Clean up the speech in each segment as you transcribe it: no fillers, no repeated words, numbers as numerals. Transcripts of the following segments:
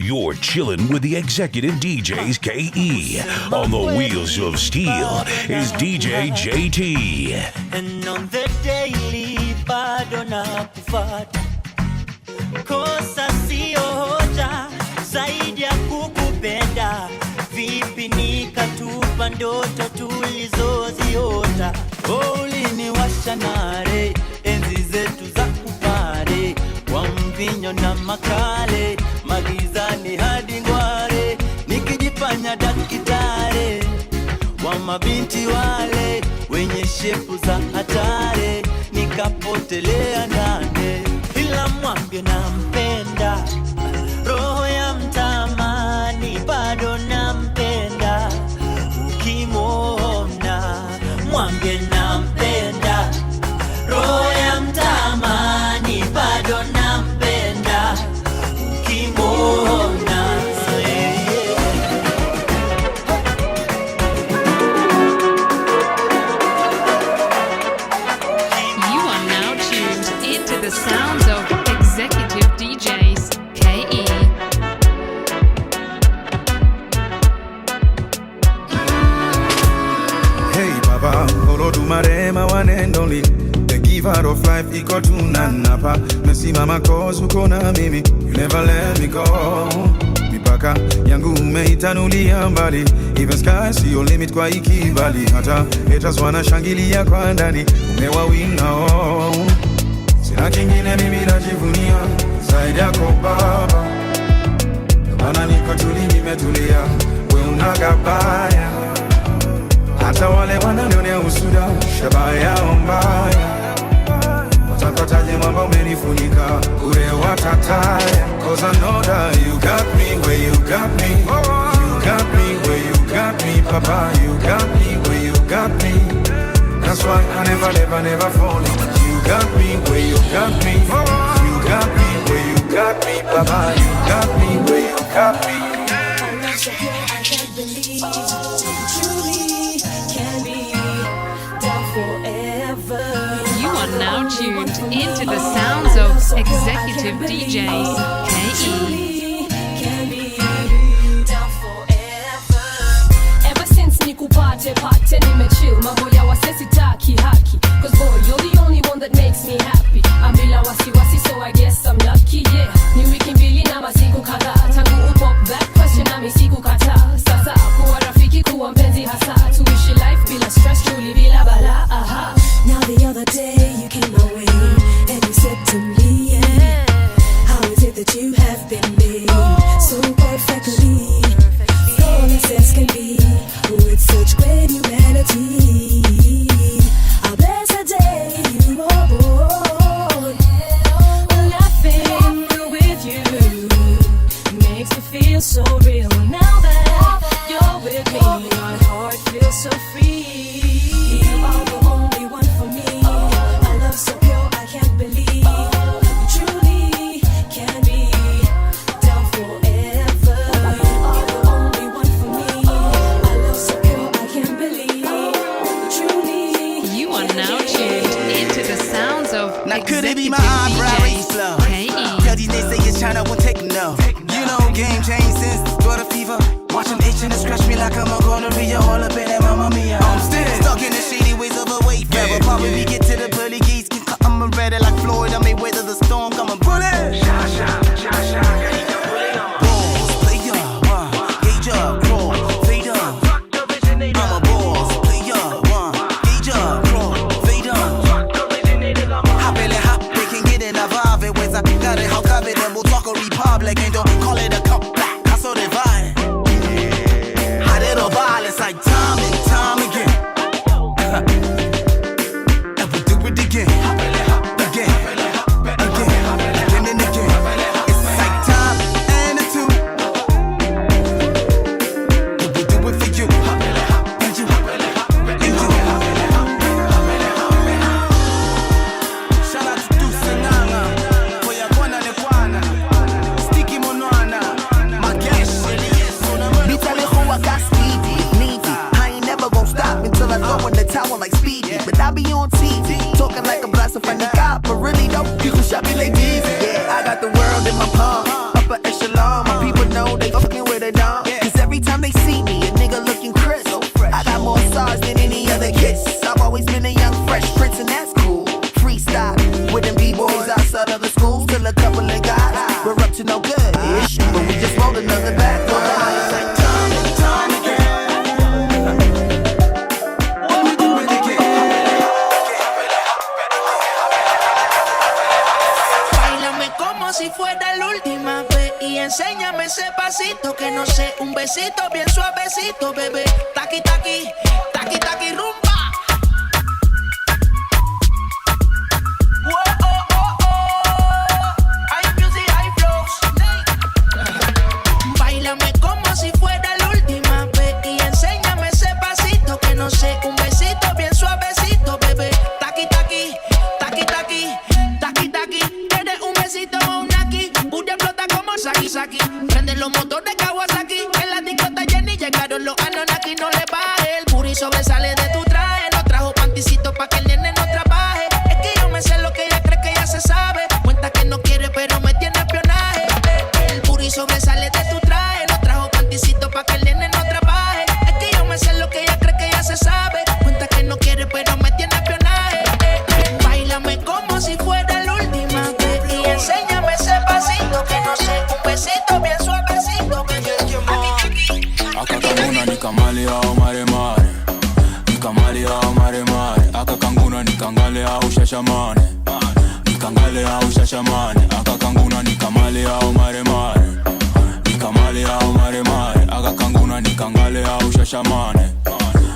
You're chilling with the executive DJs KE. On the wheels of steel is DJ JT. And on the daily, bado na kufata. Kosa siyo hoja, zaidi ya kukupenda. Vipi nikatupa ndoto tulizoziota. Uliniwasha nare, enzi zetu za kupare. Kwa mvinyo na makale, magizani hadi ngware. Nikijifanya dakitare, wa mabinti wale, wenye shepu za hatare. Nikapotelea ndane, ila mwambie nampenda. Roho ya mtamani, bado nampenda. Ukimwona, mwambie nampenda. Roho ya mtamani, bado nampenda. Ukimwona, You are now tuned into the sounds of executive DJs KE. Hey Baba, Olodu Marema one and only. The giver of life, iko tunanapa. Mesimama cause uko na mimi. You never let me go. Mipaka yangu umeitanulia mbali. Even sky see your limit kwa ikibali. Hata haters wanashangilia kwa ndani. Umewawinga oh. Sina kingine mimi najivunia zaidi yako Baba. Maana niko tuli nimetulia. We unagabaya. Hata wale wananionea usuda, shabaha yao mbaya. Watakotaje mwamba umenifunika, ure watataya. Cause I know that you got me where you got me. You got me where you got me, Papa. You got me where you got me. That's why I never fall. You got me where you got me. You got me where you got me, Papa. You got me where you got me. I'm not so pure, I can't believe truly can be down forever. You are now tuned into the sounds of executive DJs KE. Can be down forever. Ever since nikupate pate nimechill, mambo ya wasesi taki haki. Cause boy, you're the only one that makes me happy. I'm bila wasiwasi, so I guess I'm lucky, yeah. Ni wiki mbili na masiku kadhaa tangu upop that question na misiku kataa. Sasa kuwa rafiki, kuwa mpenzi hasa. Tuishi life bila stress, truly bila bala. Aha. Now the other day you came my way and you said to me, yeah, how is it that you have been made so perfectly, flawless as can be, with such great humanity. I bless the day you were born. Laughing with you makes me feel so real. Now that you're with me, my heart feels so free. You are the only one for me. A love so pure I can't believe. You truly can be down forever. You are the only one for me. A love so pure I can't believe. You truly. You are now tuned into the sounds of Now could it be executive my eyebrow raised DJs slow? KE. Tell these niggas China won't take no. You know game changed since the fever. Watching itching and scratch me like I'm a gonorrhea. All up in that mamma mia. I'm still stuck in the shady ways of a wait. Forever probably we get to the pearly gates. Can cut I'm ready like Floyd. I may weather the storm. Come on, bullet. Balls, play up, gauge up, crawl, fade up. I'm a boss, play up, gauge up, crawl, fade up. Hop in it, hop, they can get in a vibe. And ways I got it, how covered, and we'll talk a republic. And don't call it a comeback. I saw the vibe. Hot little violence like time and time again. And we do it again. Again. Again and again. It's like time and a two. And we do it for you. And you. And you. Shout out to Deuce and Nana. For your kwana ne kwana. Sticky monwana. My cash. Bitch, I live who I got speedy. Needy. I ain't never gonna stop until I throw in the towel like Speedy. But I be on TV. Talking like a blaster from the cop. But really, no, you can shop me like this. Yeah, I got the world in my palm. Upper echelon. My people out of the school, still a couple of guys. We're up to no good, but we just rolled another backward. It's like time and time again. What we do it again? Báilame como si fuera la última vez y enséñame ese pasito que no sé, un besito bien suavecito, bebé. Taqui taqui, taqui taqui rumba. Un besito bien suavecito, bebé. Taqui, taqui, taqui, taqui, taqui, taqui. Tienes un besito o un aquí. Booty explota como Saki Saki. Prende los motores Kawasaki. En la discota Jenny llegaron los Anunnaki. No le baje, el booty sobresale de tu traje. No trajo panticito pa' que el nene no trabaje. Es que yo me sé lo que ella cree que ya se sabe. Cuenta que no quiere pero me tiene espionaje. El booty sobresale de tu traje. No trajo panticito pa' que el nene no trabaje. Es que yo me sé lo que ella cree que ya se sabe. Cuenta que no quiere pero me tiene espionaje. Báilame como si fuera la última vez y enséñame ese pasito que no sé, un besito bien suavecito. Akakanguna nikamali au mare mare, nikamali au mare mare. Akakanguna nikangale au shashamane, nikangale au shashamane. Akakanguna nikamali au mare mare, nikamali au mare mare. Akakanguna nikangale au shashamane,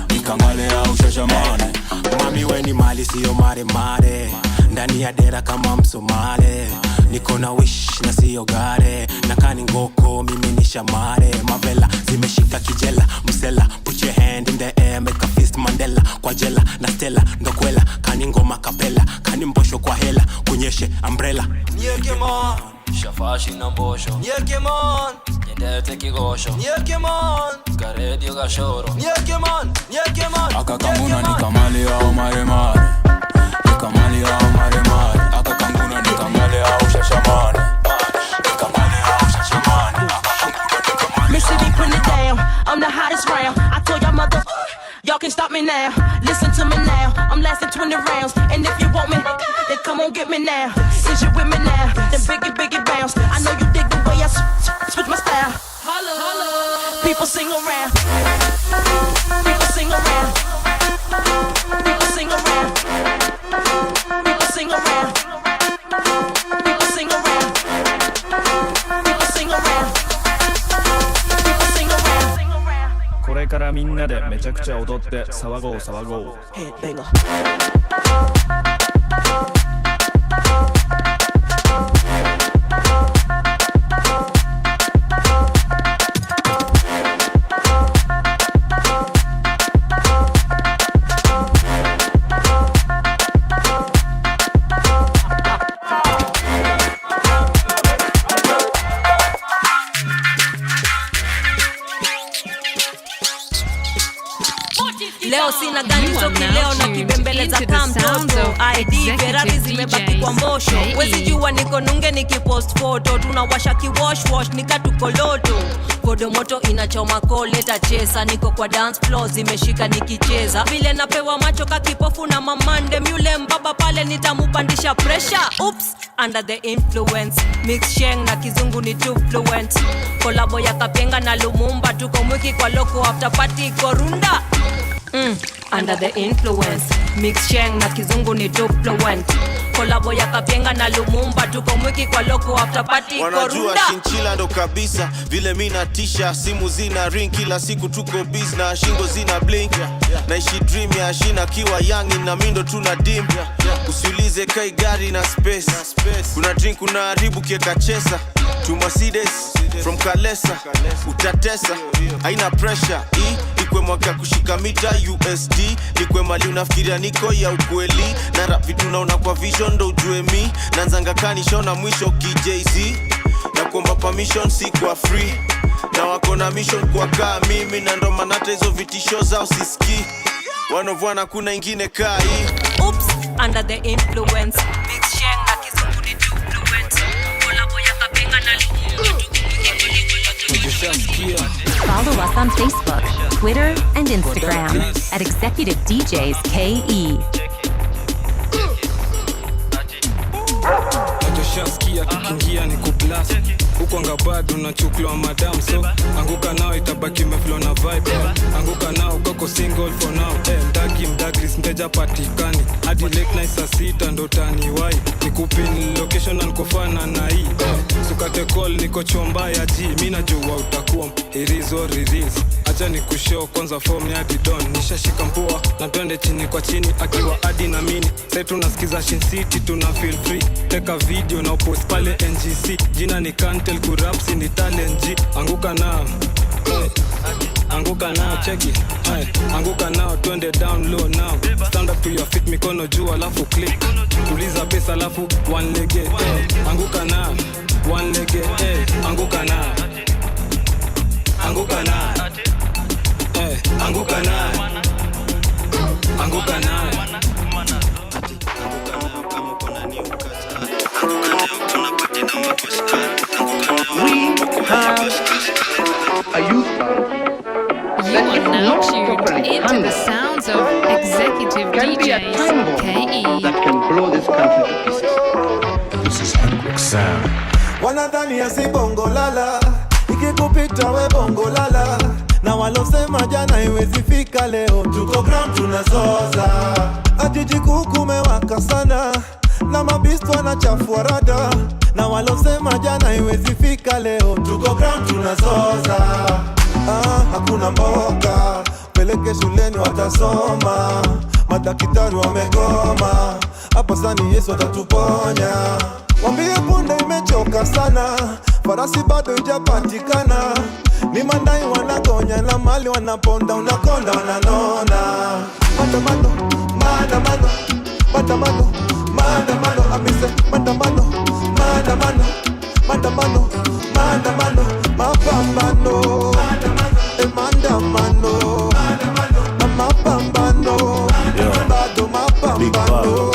nikangale au shashamane. Mami weni mali siyo mare mare, ndani ya dera kama Msomale. Niko na wish na siyo gare, nakani ngoko mimi ni shamare. Mavela zimeshika kijela, msela put your hand in the air, make a fist Mandela. Kwa jela na stella ndokwela, kani ngoma kapela, kani mbosho kwa hela, kunyeshe umbrella. Nyekemon, shafashi na mbosho. Nyekemon, nyendete kigosho. Nyekemon, garedio gashoro. Nyekemon, nyekemon. Akakanguna nikamali au mare mare, nikamali au mare mare. Akakanguna nikamali au shashamane, nikamali au shashamane. Mississippi, put it down. I'm the hottest round. I told y'all mother, y'all can stop me now. Listen to me now. I'm lasting 20 rounds. And if you want me, then come on get me now. Since you with me now, then biggie bounce. I know you dig the way I switch my style. Holla, holla. People sing around. People sing around. People sing around. People sing around. People sing around. People sing around. これからみんなでめちゃくちゃ踊って騒ごう騒ごう。Headbanger. Leo sina gani toki leo na kibembeleza kamtoto. ID Ferrari zimebaki kwa mbosho. Wezi jua niko nunge nikipost photo. Tunawasha kiwash wash nikatukoloto. Kodo moto inachoma koleta chesa. Niko kwa dance floor zimeshika nikicheza. Vile napewa macho kakipofu na mamande. Mule mbaba pale nitamupandisha pressure. Oops, under the influence. Mix sheng na kizungu ni too fluent. Kolabo ya Kapenga na Lumumba. Tuko mwiki kwa loko after party korunda. Under the influence. Mix sheng na kizungu ni too fluent. Kolabo ya Kapenga na Lumumba. Tuko mwiki kwa loko after party korunda. Wanajua chinchila ndo kabisa. Vile mina tisha. Simu zina ring kila siku tuko busy. Na shingo zina blink. Naishi dream ya shina kiwa young na mindo tuna dim. Usiulize kai gari na space. Kuna drink kuna haribu kieka chesa. To Mercedes from Kalesa. Utatesa haina pressure. Ikwe mwaka kushika mita USD. Ikwe mali unafikiria niko ya ukweli. Na rap vitu naona kwa vision ndo ujue mi. Nanzanga kanishona mwisho KJZ. Na kuomba permission si kwa free. Na wako na mission kwa kaa mimi. Na ndo manata hizo vitisho zao sisiki. Wanovwana kuna ingine kaa hii. Oops, under the influence. Mix sheng na kizungu ni too fluent. Kolabo ya Kapenga na Lumumba. Follow us on Facebook, Twitter, and Instagram at Executive DJs KE. ushasikia tukiingia ni kublast huko ngabado unachuklwa madam so anguka nao itabaki meflow na vibe anguka nao koko single for now mdagris mteja patikani hadi late night saa 6 ndo taniwai nikupin location na nikofana na hii sukate call niko chomba ya G mimi najua utakuwa irizo release acha nikushow kwanza form ya Didon nishashika mpua na twende chini kwa chini akiwa hadi na mini sasa tunasikiza Shin City tuna feel free teka video na post pale NGC jina ni Cantel Kurapsi ni talent G anguka nao anguka nao cheki anguka nao twende down low now stand up to your feet mikono juu alafu click tuliza pesa alafu one leg anguka nao one leg anguka nao anguka nao anguka nao anguka nao We have a youth You are now tuned into the sounds of executive DJs KE. That can blow this country to pieces. This is Hendrix Sound. Wanadhani ya si bongo lala, ikikupita we bongo lala. Na walosema jana iwezi fika leo, tuko ground tunazoza. Ajiji kukumewaka sana, na mabistu wanachafua rada. Na walosema jana iwezi fika leo, tuko ground tunazoza. Hakuna mboga, peleke shuleni watasoma. Madaktari wamegoma, hapa sani Yesu atatuponya. Wambie punde imechoka sana, farasi bado ijapatikana. Ni mandai wanagonya na mali wanaponda, unakonda wananona. Maandamano, maandamano, maandamano, maandamano, amise maandamano, maandamano, maandamano, maandamano, mapambano, maandamano, mapambano, bado mapambano.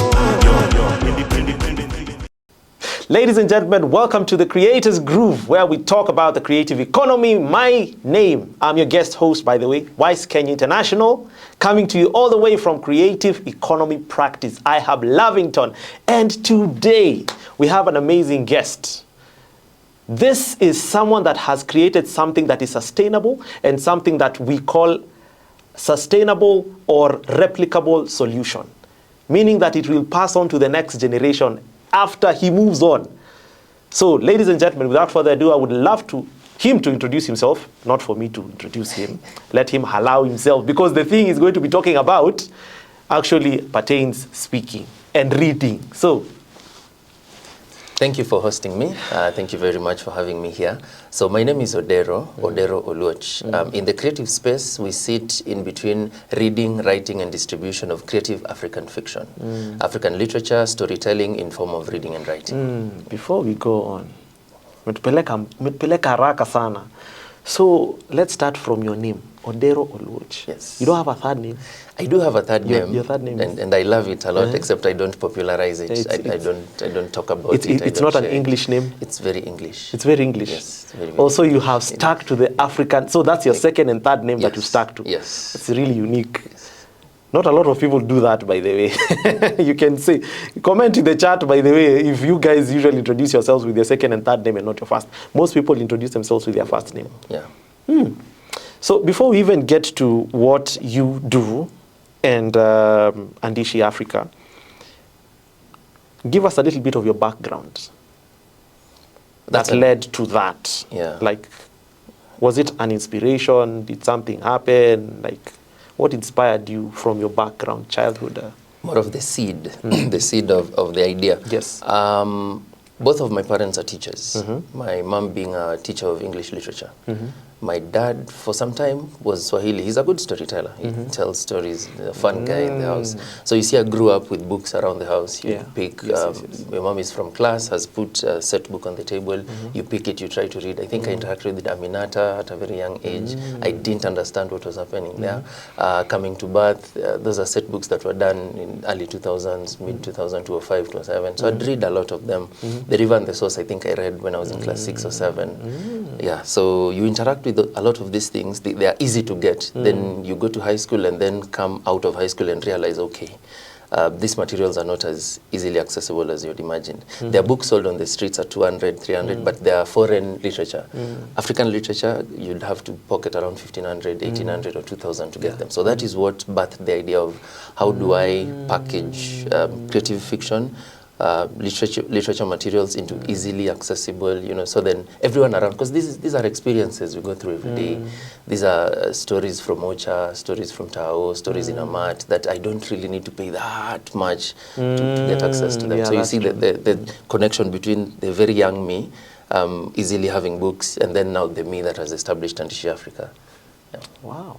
Ladies and gentlemen, welcome to the Creators Groove, where we talk about the creative economy. My name, I'm your guest host, by the way, Wise Kenya International, coming to you all the way from Creative Economy Practice. I have Lavington, and today we have an amazing guest. This is someone that has created something that is sustainable and something that we call sustainable or replicable solution, meaning that it will pass on to the next generation after he moves on. So, ladies and gentlemen, without further ado, I would love him to introduce himself, not for me to introduce him. Let him allow himself, because the thing he's going to be talking about actually pertains speaking and reading. So, thank you for hosting me. Thank you very much for having me here. So my name is Odero Oluoch. In the creative space, we sit in between reading, writing, and distribution of creative African fiction. African literature, storytelling in form of reading and writing. Before we go on, umetupeleka haraka sana. So let's start from your name, Odero Oluoch. Yes. You don't have a third name? I do have a third name. Your third name and I love it a lot, except I don't popularize it. I don't talk about it. It's not an English name? It's very English. It's very English? Yes. Very, very also, you have stuck to the African, so that's your second and third name that you stuck to? Yes. It's really unique. Yes. Not a lot of people do that, by the way. You can say, comment in the chat, by the way, if you guys usually introduce yourselves with your second and third name and not your first. Most people introduce themselves with their first name. Yeah. So before we even get to what you do and Andishi Africa, give us a little bit of your background that led to that. Yeah. Like, was it an inspiration? Did something happen? Like, what inspired you from your background, childhood? More of the seed, the seed of the idea. Yes. Both of my parents are teachers. My mom being a teacher of English literature. My dad, for some time, was Swahili. He's a good storyteller. He tells stories, a fun guy in the house. So you see, I grew up with books around the house. You pick, my mom is from class, has put a set book on the table. You pick it, you try to read. I think I interacted with Aminata at a very young age. I didn't understand what was happening there. Coming to birth, those are set books that were done in early 2000s, mid 2000, 2005, 2007. So I'd read a lot of them. The River and the Source, I think I read when I was in class 6 or 7. Yeah, so you interact with a lot of these things. They are easy to get. Then you go to high school and then come out of high school and realize, okay, these materials are not as easily accessible as you'd imagine. There are books sold on the streets at 200, 300, but they are foreign literature. African literature, you'd have to pocket around 1,500, 1,800 or 2,000 to get them. So that is what birthed the idea of how do I package creative fiction, literature materials into easily accessible, so then everyone around, because these are experiences we go through every day. These are stories from Ocha, stories from Tao, stories in Amat that I don't really need to pay that much to get access to them. So you see the connection between the very young me, easily having books, and then now the me that has established Andishi Africa. Yeah. Wow.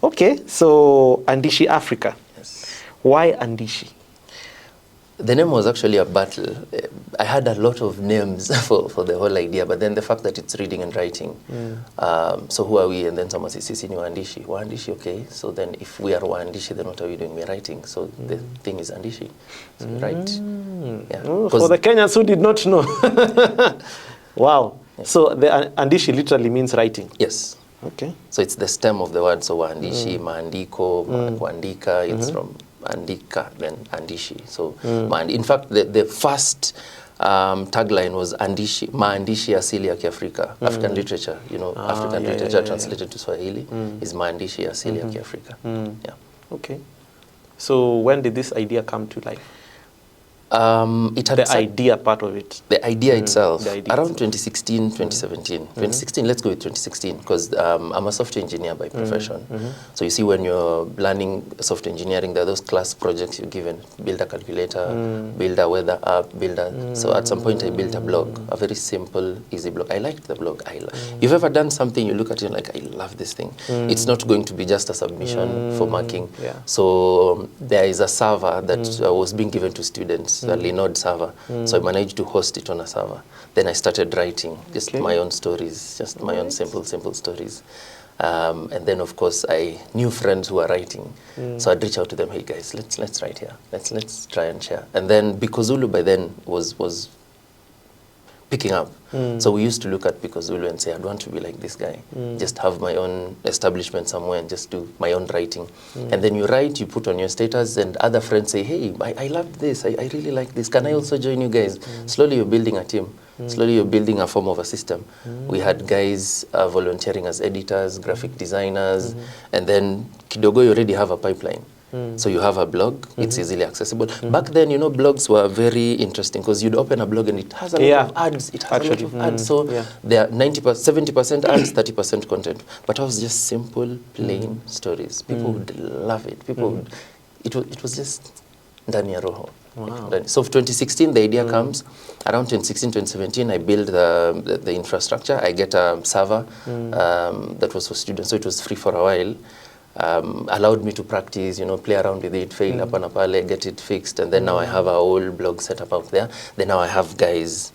Okay, so Andishi Africa. Yes. Why Andishi? The name was actually a battle. I had a lot of names for the whole idea, but then the fact that it's reading and writing. So who are we? And then someone says, Sisi ni Waandishi. Waandishi, okay. So then if we are Waandishi, then what are we doing? We're writing. So the thing is Andishi. So we write. Yeah. For the Kenyans who did not know. Wow. Yeah. So the Andishi literally means writing. Yes. Okay. So it's the stem of the word. So Waandishi, Maandiko, Kuandika, it's from Andika, then Andishi. So, in fact, the first tagline was Andishi, Maandishi asili ya Kiafrika. African literature, African literature translated to Swahili is Maandishi asili ya Kiafrika. Yeah. Okay. So when did this idea come to life? It had the idea part of it. The idea itself, the idea around 2016, 2017. 2016, let's go with 2016, because I'm a software engineer by profession. So you see, when you're learning software engineering, there are those class projects you're given. Build a calculator, build a weather app, build a... So at some point I built a blog, a very simple, easy blog. I liked the blog. You've ever done something, you look at it and like, I love this thing. It's not going to be just a submission for marking. So there is a server that was being given to students, a Linode server. So I managed to host it on a server. Then I started writing just my own stories, just my own simple stories. And then, of course, I knew friends who were writing. So I'd reach out to them, hey guys, let's write here. Let's try and share. And then Bikozulu by then was picking up. So we used to look at Bikozulu and say, I'd want to be like this guy. Just have my own establishment somewhere and just do my own writing. And then you write, you put on your status, and other friends say, hey, I loved this. I really like this. Can I also join you guys? Slowly you're building a team. Slowly you're building a form of a system. We had guys volunteering as editors, graphic designers, and then kidogo you already have a pipeline. So you have a blog, it's easily accessible. Back then, blogs were very interesting because you'd open a blog and it has a lot of ads. It has a lot of ads. So there are 70% ads, 30% content. But it was just simple, plain stories. People would love it. People would, it was just ndani ya roho. Wow. So 2016, the idea comes. Around 2016, 2017, I build the infrastructure. I get a server that was for students, so it was free for a while. Allowed me to practice, play around with it, fail up and pale, get it fixed, and then now I have a whole blog set up out there. Then now I have guys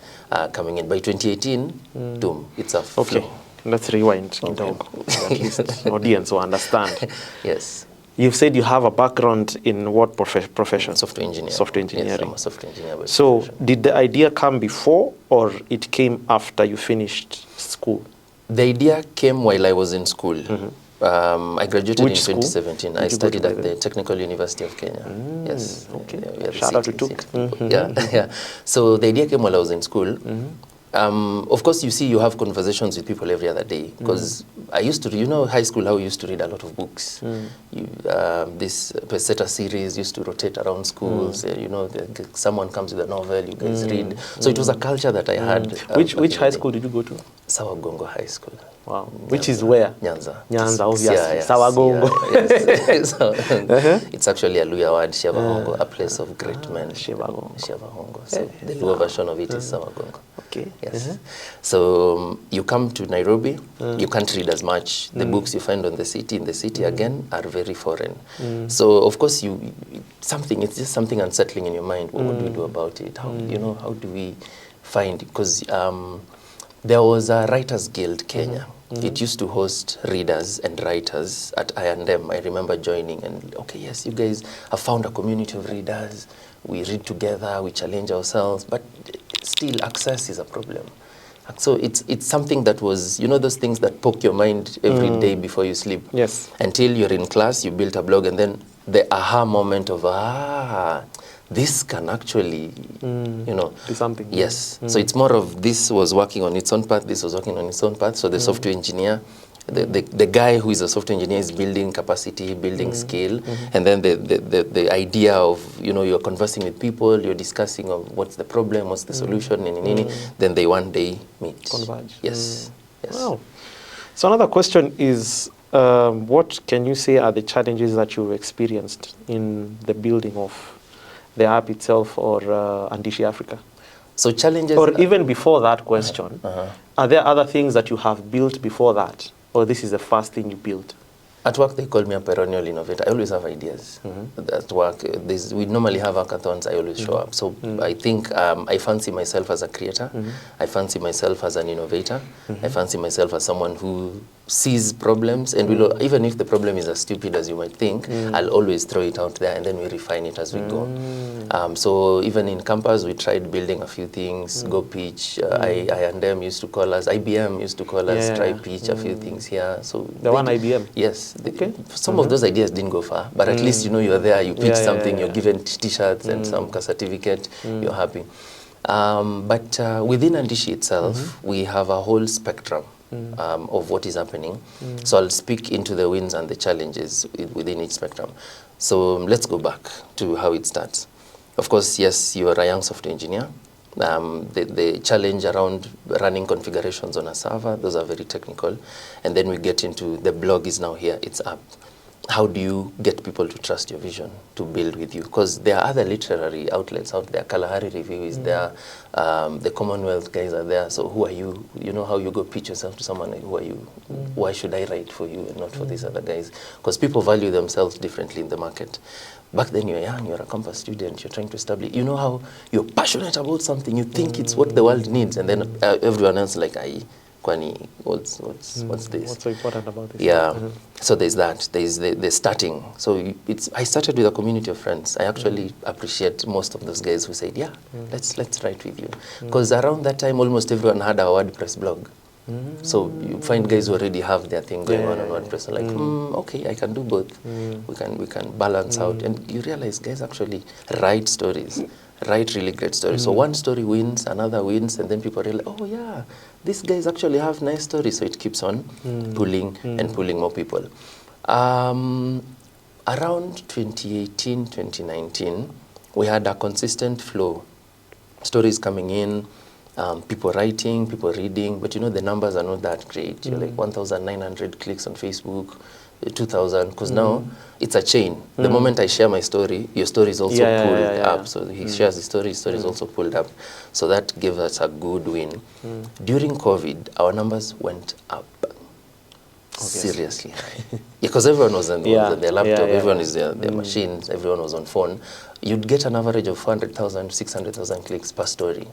coming in. By 2018, boom, it's a flow. Okay, let's rewind. At least audience will understand. Yes. You've said you have a background in what profession? Software engineering. Software engineering. Yes, I'm a software engineer by So did the idea come before or it came after you finished school? The idea came while I was in school. I graduated in 2017. I studied at the Technical University of Kenya. Yes. Okay. Shout out to Tuk. Yeah. So the idea came while I was in school. Of course, you see, you have conversations with people every other day. Because I used to, high school, how we used to read a lot of books. This Peseta series used to rotate around schools. Someone comes with a novel, you guys read. So it was a culture that I had. Which high school did you go to? Sawagongo High School. Wow. Which is where? Nyanza. Nyanza, obviously. Sawagongo. So, it's actually a Luya word, Shevahongo, a place of great men. Shevahongo. So the Luya version of it is Sawagongo. Okay. Yes. So you come to Nairobi, you can't read as much. The books you find in the city again are very foreign. So of course it's just something unsettling in your mind. What do we do about it? How do we find it? Because there was a Writers Guild Kenya. It used to host readers and writers at I&M. I remember joining and, okay, yes, you guys have found a community of readers. We read together, we challenge ourselves, but still access is a problem. So it's something that was, those things that poke your mind every day before you sleep. Yes. Until you're in class, you built a blog, and then the aha moment of, this can actually, do something. Yes. So it's more of this was working on its own path, this was working on its own path. So the software engineer, the guy who is a software engineer is building capacity, building skill, and then the idea of, you're conversing with people, you're discussing of what's the problem, what's the solution, then they one day meet. Converge. Yes. Yes. Wow. So another question is, what can you say are the challenges that you've experienced in the building of the app itself or Andishi Africa? So challenges... Or even before that question, are there other things that you have built before that? Or this is the first thing you built? At work, they call me a perennial innovator. I always have ideas. At work, we normally have hackathons. I always show up. So I think I fancy myself as a creator. I fancy myself as an innovator. I fancy myself as someone who sees problems and will, even if the problem is as stupid as you might think, I'll always throw it out there and then we refine it as we go. So even in campus, we tried building a few things, go pitch. I and them used to call us, IBM used to call us, try pitch a few things here. So the one IBM? Yes. Some of those ideas didn't go far, but at least you're there, you pitch something, you're given t-shirts and some certificate, you're happy. But within Andishi itself, we have a whole spectrum of what is happening. So I'll speak into the wins and the challenges within each spectrum. So let's go back to how it starts. Of course, yes, you are a young software engineer. The challenge around running configurations on a server, those are very technical. And then we get into the blog is now here, it's up. How do you get people to trust your vision, to build with you? Because there are other literary outlets out there. Kalahari Review is there. The Commonwealth guys are there. So who are you? You know how you go pitch yourself to someone, like, who are you? Why should I write for you and not for these other guys? Because people value themselves differently in the market. Back then you're young, you're a campus student, you're trying to establish, you know how you're passionate about something, you think it's what the world needs, and then everyone else like, Kwani, what's this? What's so important about this? Yeah, so there's that, there's the starting. So I started with a community of friends. I actually appreciate most of those guys who said, yeah, let's write with you. Because around that time, almost everyone had a WordPress blog. So you find guys who already have their thing going on WordPress, and like, okay, I can do both. We can balance out, and you realize guys actually write stories, write really great stories. So one story wins, another wins, and then people realize, oh yeah, these guys actually have nice stories. So it keeps on pulling and pulling more people. Around 2018, 2019, we had a consistent flow, stories coming in. People writing, people reading, but the numbers are not that great. You're like 1,900 clicks on Facebook, 2,000, because now it's a chain. The moment I share my story, your story is also pulled up. So he shares his story is also pulled up. So that gave us a good win. During COVID, our numbers went up. Seriously. Because everyone was on their laptop, everyone is their machines, everyone was on phone. You'd get an average of 400,000, 600,000 clicks per story.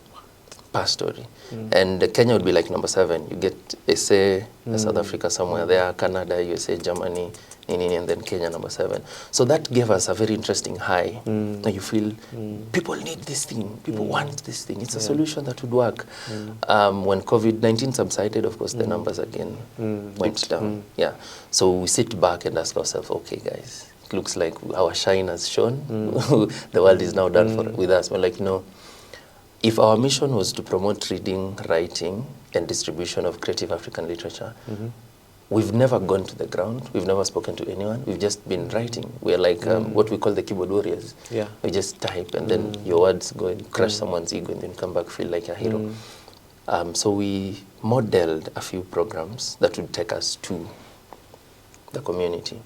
And Kenya would be like number 7. You get SA, South Africa somewhere there, Canada, USA, Germany, and then Kenya number 7. So that gave us a very interesting high. Now you feel people need this thing, people want this thing. It's a solution that would work. When COVID-19 subsided, of course, the numbers again went down. Yeah. So we sit back and ask ourselves, okay, guys, it looks like our shine has shone. The world is now done with us. We're like, no. If our mission was to promote reading, writing, and distribution of creative African literature, we've never gone to the ground. We've never spoken to anyone. We've just been writing. We're like what we call the keyboard warriors. Yeah. We just type, and then your words go and crush someone's ego, and then come back feel like a hero. So we modeled a few programs that would take us to the community.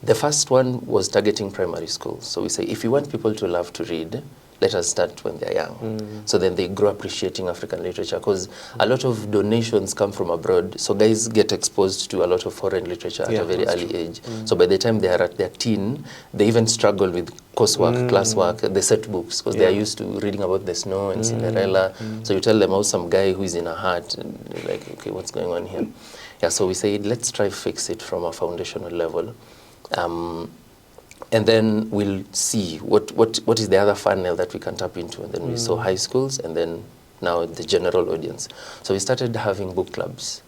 The first one was targeting primary schools. So we say, if you want people to love to read, let us start when they're young. So then they grow appreciating African literature, because a lot of donations come from abroad. So guys get exposed to a lot of foreign literature at a very early age. So by the time they are at their teen, they even struggle with coursework, classwork, the set books, because they are used to reading about the snow and Cinderella. So you tell them, oh, some guy who is in a hut, and they're like, okay, what's going on here? Yeah, so we say, let's try fix it from a foundational level. And then we'll see what is the other funnel that we can tap into. And then we saw high schools, and then now the general audience. So we started having book clubs.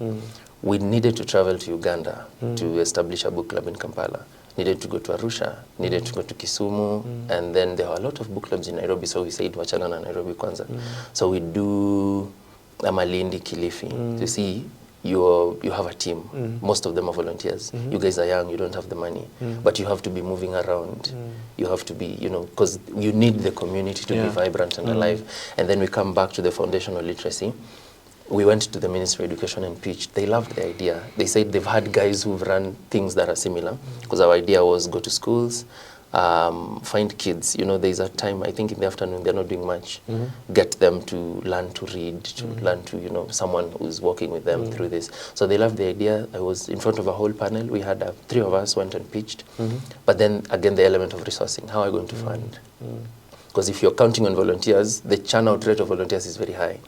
We needed to travel to Uganda to establish a book club in Kampala. needed to go to Arusha, needed to go to Kisumu, and then there were a lot of book clubs in Nairobi, so we said wachana na Nairobi kwanza. So we do Malindi, Kilifi. You see, you have a team. Most of them are volunteers. You guys are young, you don't have the money, but you have to be moving around. You have to be, because you need the community to be vibrant and alive. And then we come back to the foundational literacy. We went to the Ministry of Education and pitched. They loved the idea. They said they've had guys who've run things that are similar, because our idea was go to schools, find kids. There's a time, I think in the afternoon, they're not doing much. Get them to learn to read, to learn to, someone who's working with them through this. So they loved the idea. I was in front of a whole panel. We had 3 of us went and pitched. But then, again, the element of resourcing. How are we going to fund? Because if you're counting on volunteers, the churn-out rate of volunteers is very high.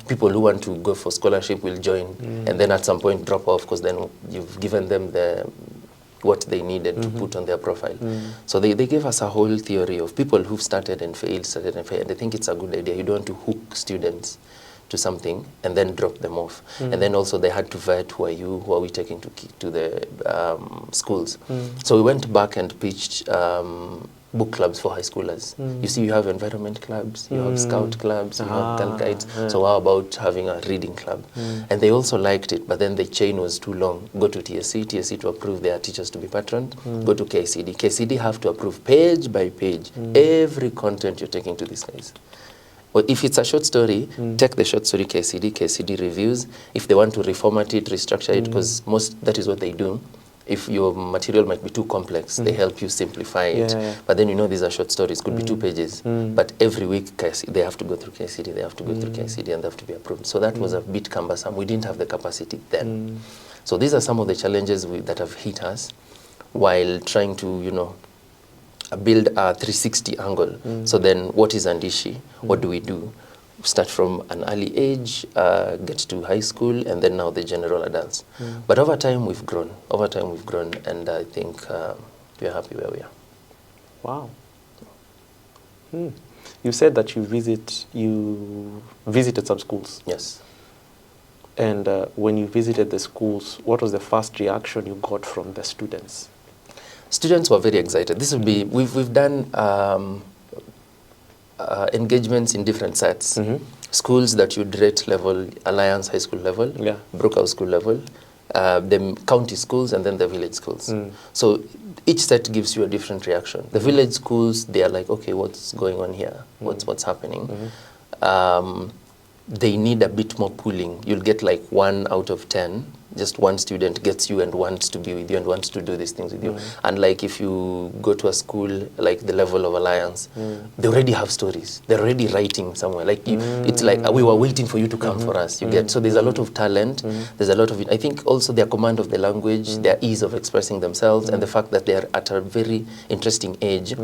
People who want to go for scholarship will join, and then at some point drop off, because then you've given them what they needed to put on their profile. So they gave us a whole theory of people who've started and failed, and I think it's a good idea. You don't want to hook students to something and then drop them off. And then also they had to vet, who are we taking to the schools. So we went back and pitched book clubs for high schoolers. You see, you have environment clubs, you have scout clubs, you have Girl Guides. So how about having a reading club? And they also liked it, but then the chain was too long. Go to TSC to approve their teachers to be patroned. Go to KCD. KCD have to approve page by page every content you're taking to these guys. Well, if it's a short story, take the short story KCD reviews. If they want to reformat it, restructure it, because that is what they do. If your material might be too complex, they help you simplify it. But then these are short stories, could be 2 pages. But every week they have to go through KCD, they have to go through KCD, and they have to be approved. So that was a bit cumbersome. We didn't have the capacity then. So these are some of the challenges that have hit us while trying to, build a 360 angle. So then what is Andishi? What do we do? Start from an early age, get to high school, and then now the general adults. But over time we've grown. And I think we're happy where we are. Wow. You said that you visited some schools. Yes. And when you visited the schools, what was the first reaction you got from the students? Students were very excited. This will be, we've done engagements in different sets. Schools that you'd rate level, Alliance High School level, Brookhouse School level, the county schools, and then the village schools. So each set gives you a different reaction. The village schools, they are like, okay, what's going on here? What's happening? They need a bit more pulling. You'll get like 1 out of 10. Just one student gets you and wants to be with you and wants to do these things with you. And like if you go to a school like the level of Alliance, they already have stories. They're already writing somewhere. Like it's like we were waiting for you to come for us. You get, so there's a lot of talent. There's a lot of, I think also their command of the language, their ease of expressing themselves, and the fact that they're at a very interesting age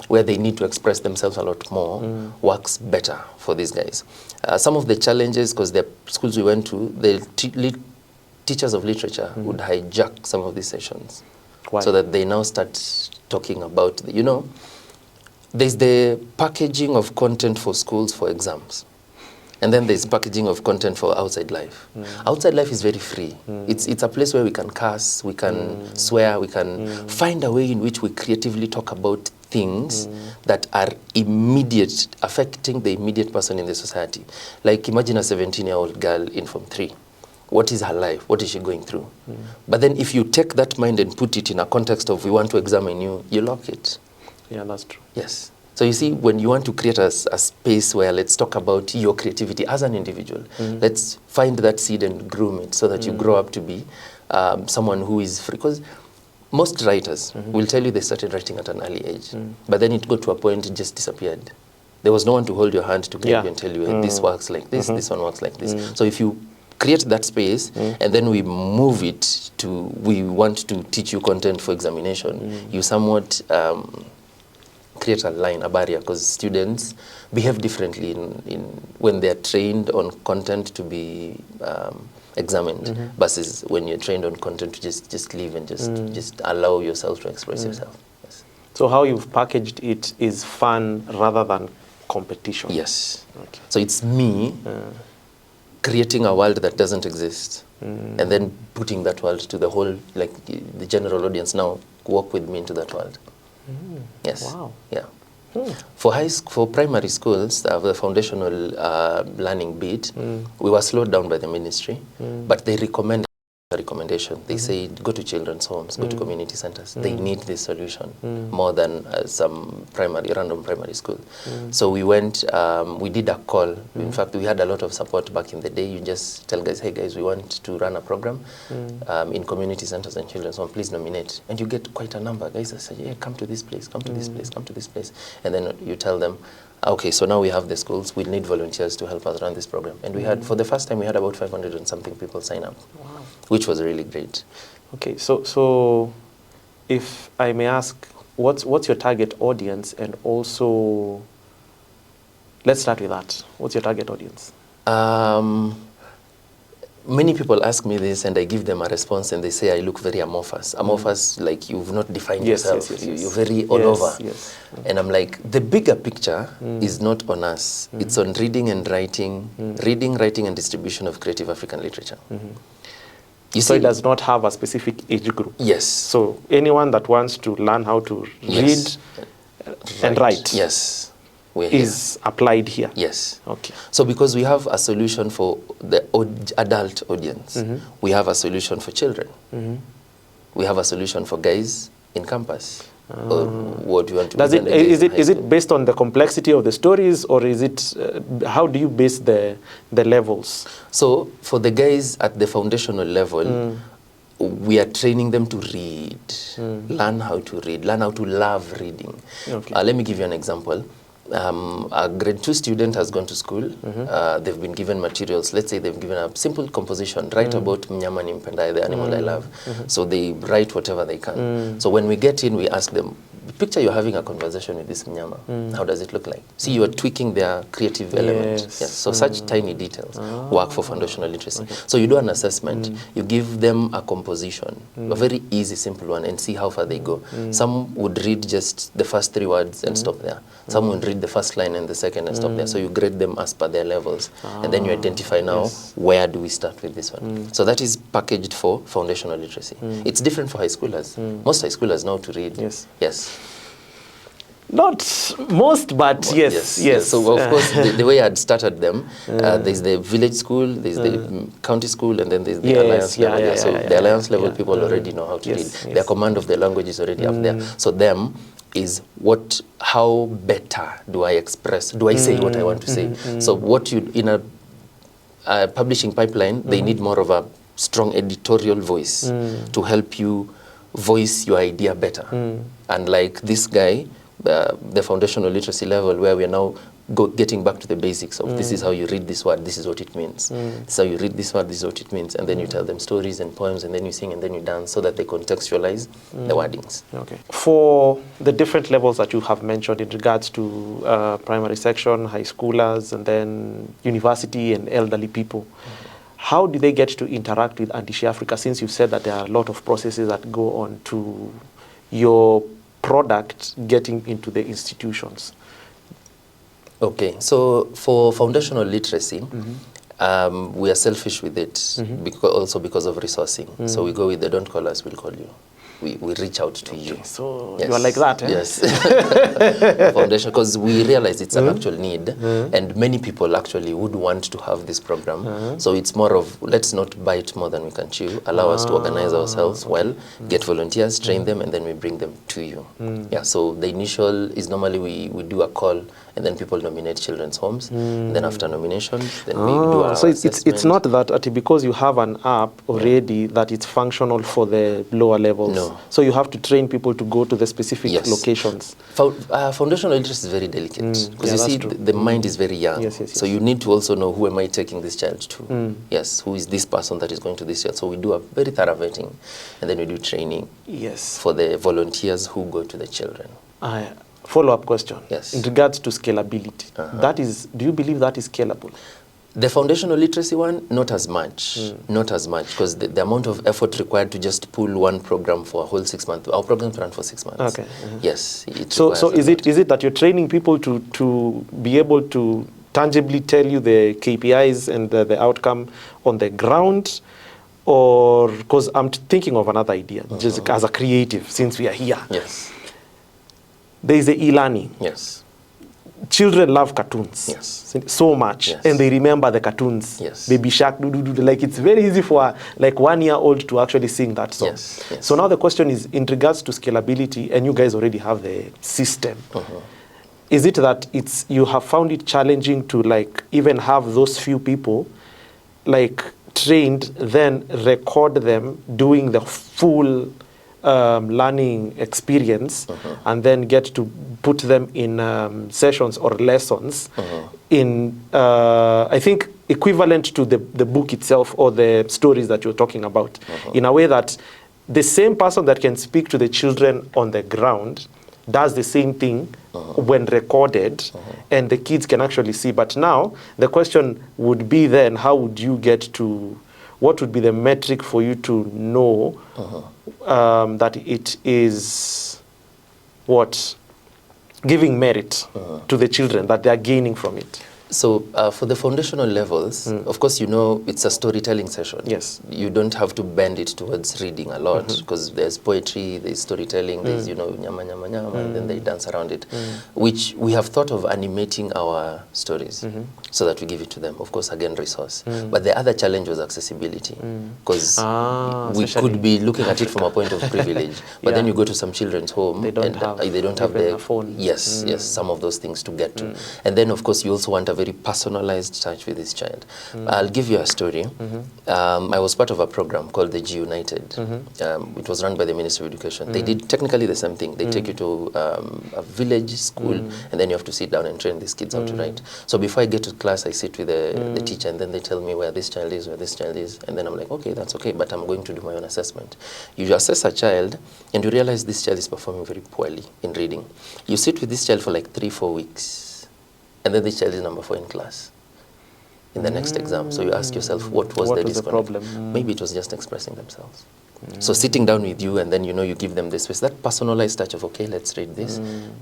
where they need to express themselves a lot more works better for these guys. Some of the challenges, because the schools we went to, the teachers of literature would hijack some of these sessions. Why? So that they now start talking about, there's the packaging of content for schools for exams. And then there's packaging of content for outside life. Outside life is very free. It's a place where we can curse, we can swear, we can find a way in which we creatively talk about things that are immediate, affecting the immediate person in the society. Like imagine a 17-year-old girl in Form 3. What is her life? What is she going through? But then if you take that mind and put it in a context of we want to examine you, you lock it. Yeah, that's true. Yes. So you see, when you want to create a space where let's talk about your creativity as an individual, let's find that seed and groom it so that you grow up to be someone who is free. Because most writers will tell you they started writing at an early age, but then it got to a point it just disappeared. There was no one to hold your hand to guide you and tell you, hey, this works like this, this one works like this. So if you create that space and then we move it to, we want to teach you content for examination, you somewhat create a line, a barrier, because students behave differently in when they're trained on content to be examined versus when you're trained on content to just live and just allow yourself to express yourself. Yes. So how you've packaged it is fun rather than competition. Yes. Okay. So it's me creating a world that doesn't exist, and then putting that world to the whole, like the general audience now, walk with me into that world. Yes. Wow. Yeah. For primary schools, the foundational learning bit, we were slowed down by the ministry, but they recommend a recommendation. They say go to children's homes, go to community centers. They need this solution more than some random primary school. So we went, we did a call. In fact, we had a lot of support back in the day. You just tell guys, hey guys, we want to run a program in community centers and children's homes. Please nominate. And you get quite a number. Guys say, yeah, come to this place, come to this place, come to this place. And then you tell them, okay, so now we have the schools. We need volunteers to help us run this program. And we had, for the first time, we had about 500 and something people sign up, which was really great. Okay, so if I may ask, what's your target audience, and also, let's start with that. What's your target audience? Many people ask me this, and I give them a response, and they say I look very amorphous. Amorphous, like you've not defined yourself. You're very all over. Yes. And I'm like, the bigger picture is not on us. It's on reading and writing, reading, writing, and distribution of creative African literature. You so see, it does not have a specific age group. Yes. So anyone that wants to learn how to read and write. Yes. Is applied here. Yes. Okay. So because we have a solution for the adult audience, we have a solution for children. We have a solution for guys in campus. Or what you want to Does it is it based on the complexity of the stories, or is it how do you base the levels? So for the guys at the foundational level, we are training them to read, learn how to read, learn how to love reading. Okay. Let me give you an example. A grade 2 student has gone to school. They've been given materials. Let's say they've given a simple composition, write about mnyama nimpendaye, the animal I love. So they write whatever they can. So when we get in, we ask them, picture you're having a conversation with this mnyama. How does it look like? See, you are tweaking their creative element. Yes. So such tiny details work for foundational literacy. Okay. So you do an assessment. You give them a composition, a very easy, simple one, and see how far they go. Some would read just the first 3 words and stop there. Some would read the first line and the second and stop there. So you grade them as per their levels. And then you identify now, where do we start with this one? So that is packaged for foundational literacy. It's different for high schoolers. Most high schoolers know to read. Yes. Not most, but yes. So of course, the way I'd started them, there's the village school, there's the county school, and then there's the alliance level. So the alliance level people already know how to read. Their command of the language is already up there. So them is how better do I express, do I say what I want to say? So what you, in a publishing pipeline, they need more of a strong editorial voice to help you voice your idea better. And like this guy, the foundational literacy level, where we are now getting back to the basics of this is how you read this word, this is what it means. This is how you read this word, this is what it means. And then you tell them stories and poems, and then you sing, and then you dance, so that they contextualize the wordings. Okay. For the different levels that you have mentioned in regards to primary section, high schoolers, and then university and elderly people, how do they get to interact with Andishi Africa, since you've said that there are a lot of processes that go on to your product getting into the institutions? Okay, so for foundational literacy, we are selfish with it, because of resourcing. So we go with the don't call us, we'll call you. We reach out to you. So you are like that, eh? Yes. Foundation, because we realize it's an actual need, and many people actually would want to have this program. So it's more of, let's not bite more than we can chew. Allow us to organize ourselves well, get volunteers, train them, and then we bring them to you. Yeah. So the initial is normally we do a call, and then people nominate children's homes. And then after nomination, then we do our assessment. So it's not that because you have an app already that it's functional for the lower levels. No. So you have to train people to go to the specific locations. Foundational literacy is very delicate, because you see the mind is very young. So you need to also know, who am I taking this child to? Yes, who is this person that is going to this child? So we do a very thorough vetting, and then we do training for the volunteers who go to the children. Follow-up question. Yes. In regards to scalability, do you believe that is scalable? The foundational literacy one, not as much. Not as much, because the amount of effort required to just pull one program for a whole 6 months. Our programs run for 6 months. Okay. Yes. So is it that you're training people to be able to tangibly tell you the KPIs and the outcome on the ground? Or, because I'm thinking of another idea, just as a creative, since we are here. Yes. There is the e-learning. Yes. Children love cartoons. Yes. So much. Yes. And they remember the cartoons. Yes. Baby Shark, do, do, do, do. Like, it's very easy for like 1-year-old to actually sing that song. Yes. Yes. So now the question is, in regards to scalability, and you guys already have the system, is it that you have found it challenging to like even have those few people like trained, then record them doing the full learning experience, and then get to put them in sessions or lessons in, I think, equivalent to the book itself or the stories that you're talking about, in a way that the same person that can speak to the children on the ground does the same thing when recorded, and the kids can actually see. But now the question would be then, how would you get to, what would be the metric for you to know that it is what giving merit to the children, that they are gaining from it? So for the foundational levels, of course, you know, it's a storytelling session. Yes. You don't have to bend it towards reading a lot, because there's poetry, there's storytelling, there's, you know, nyama, nyama, nyama, and then they dance around it, which we have thought of animating our stories so that we give it to them. Of course, again, resource. But the other challenge was accessibility, because we could be looking at it from a point of privilege, but then you go to some children's home, they don't have the phone. Yes, yes, some of those things to get to. And then, of course, you also want a very personalized touch with this child. I'll give you a story. I was part of a program called the G United. It was run by the Ministry of Education. They did technically the same thing. They take you to a village school, and then you have to sit down and train these kids how to write. So before I get to class, I sit with the teacher, and then they tell me where this child is, where this child is, and then I'm like, okay, that's okay, but I'm going to do my own assessment. You assess a child, and you realize this child is performing very poorly in reading. You sit with this child for like 3-4 weeks, and then the child is number 4 in class in the next exam. So you ask yourself, what was the disconnect? Problem? Maybe it was just expressing themselves. So sitting down with you, and then, you know, you give them the space, that personalized touch of, okay, let's read this.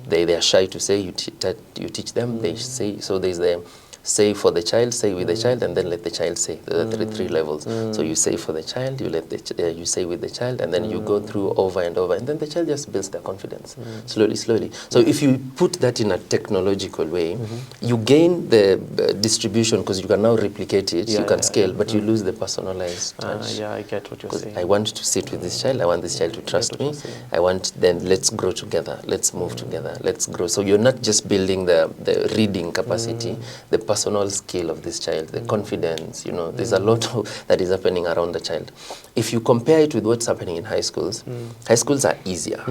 They are shy to say, you teach them, they say. So there's the say for the child, say with the child, and then let the child say. There are three levels. So you say for the child, you let you say with the child, and then you go through over and over, and then the child just builds their confidence slowly, slowly. So if you put that in a technological way, you gain the distribution, because you can now replicate it, you can scale, but you lose the personalized touch. Yeah, I get what you're saying. I want to sit with this child. I want this child to trust me. I want, then let's grow together. Let's move together. Let's grow. So you're not just building the reading capacity, the personal skill of this child, the confidence, you know, there's a lot that is happening around the child. If you compare it with what's happening in high schools are easier.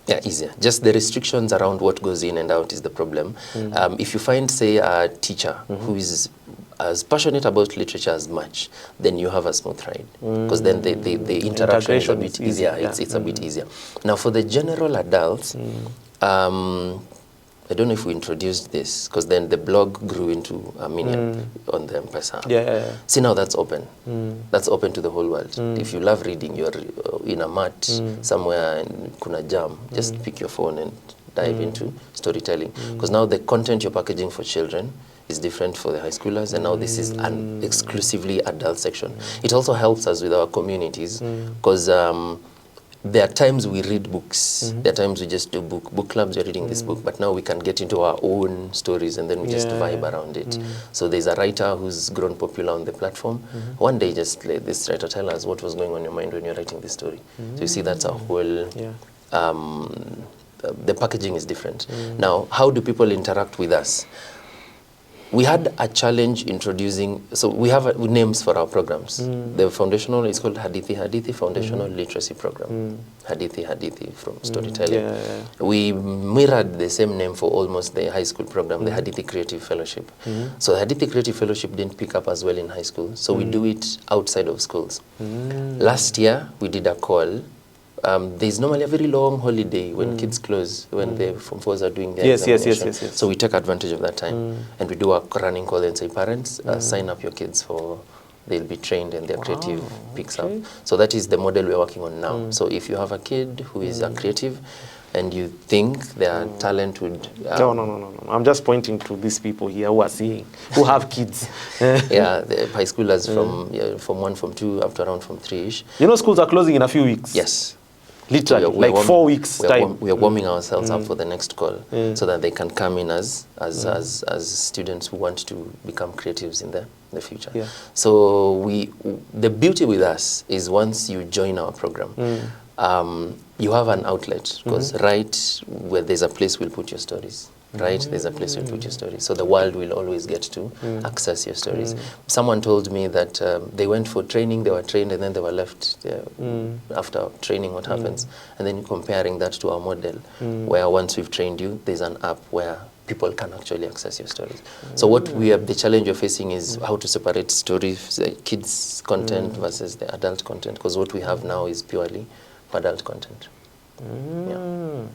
Yeah, easier. Just the restrictions around what goes in and out is the problem. If you find, say, a teacher who is as passionate about literature as much, then you have a smooth ride, because then the interaction is a bit easier. It's a bit easier. Now, for the general adults, I don't know if we introduced this, because then the blog grew into a minion on the M-Pesa. See, now that's open. That's open to the whole world. If you love reading, you're in a mat somewhere in Kuna Jam, just pick your phone and dive into storytelling. Because now the content you're packaging for children is different for the high schoolers, and now this is an exclusively adult section. It also helps us with our communities, because there are times we read books, there are times we just do book clubs, we're reading this book, but now we can get into our own stories, and then we just vibe around it. So there's a writer who's grown popular on the platform. One day just let this writer tell us what was going on in your mind when you're writing this story. So you see, that's a whole, the packaging is different. Now, how do people interact with us? We had a challenge introducing, so we have names for our programs. The foundational is called Hadithi Foundational Literacy Program. Hadithi from storytelling. We mirrored the same name for almost the high school program, the Hadithi Creative Fellowship. So the Hadithi Creative Fellowship didn't pick up as well in high school, so we do it outside of schools. Last year, we did a call. There's normally a very long holiday when kids close, when the Form 4s are doing their examination. So we take advantage of that time, and we do a running call and say, parents, sign up your kids for, they'll be trained and their creative picks up. So that is the model we're working on now. So if you have a kid who is a creative, and you think their talent would... No. I'm just pointing to these people here who are seeing, who have kids. Yeah, the high schoolers from 1, from 2, up to around from 3-ish. You know, schools are closing in a few weeks. Yes. Literally, like 4 weeks time. We are warming ourselves up for the next call, so that they can come in as students who want to become creatives in the future. Yeah. So the beauty with us is once you join our program, you have an outlet, because right where there's a place we'll put your stories. Right, there's a place we'll put your stories. So the world will always get to access your stories. Someone told me that they went for training, they were trained, and then they were left after training. What happens? And then you're comparing that to our model, where once we've trained you, there's an app where people can actually access your stories. So what the challenge you're facing is how to separate stories, kids content versus the adult content, because what we have now is purely for adult content. Yeah.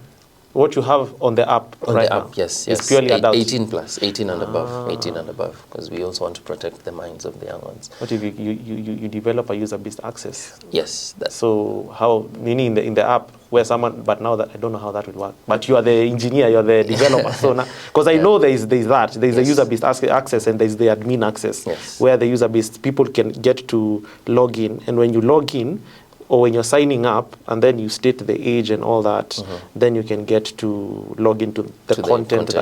What you have on the app now, yes. It's purely adult. 18 plus, 18 and above, 18 and above, because we also want to protect the minds of the young ones. What if you develop a user-based access? Yes. So how, meaning in the app, where someone, but now that I don't know how that would work. But you are the engineer, you're the developer. So now, because I know there's a user-based access and there's the admin access, where the user-based people can get to log in, and when you log in, or when you're signing up and then you state the age and all that, then you can get to log into the content.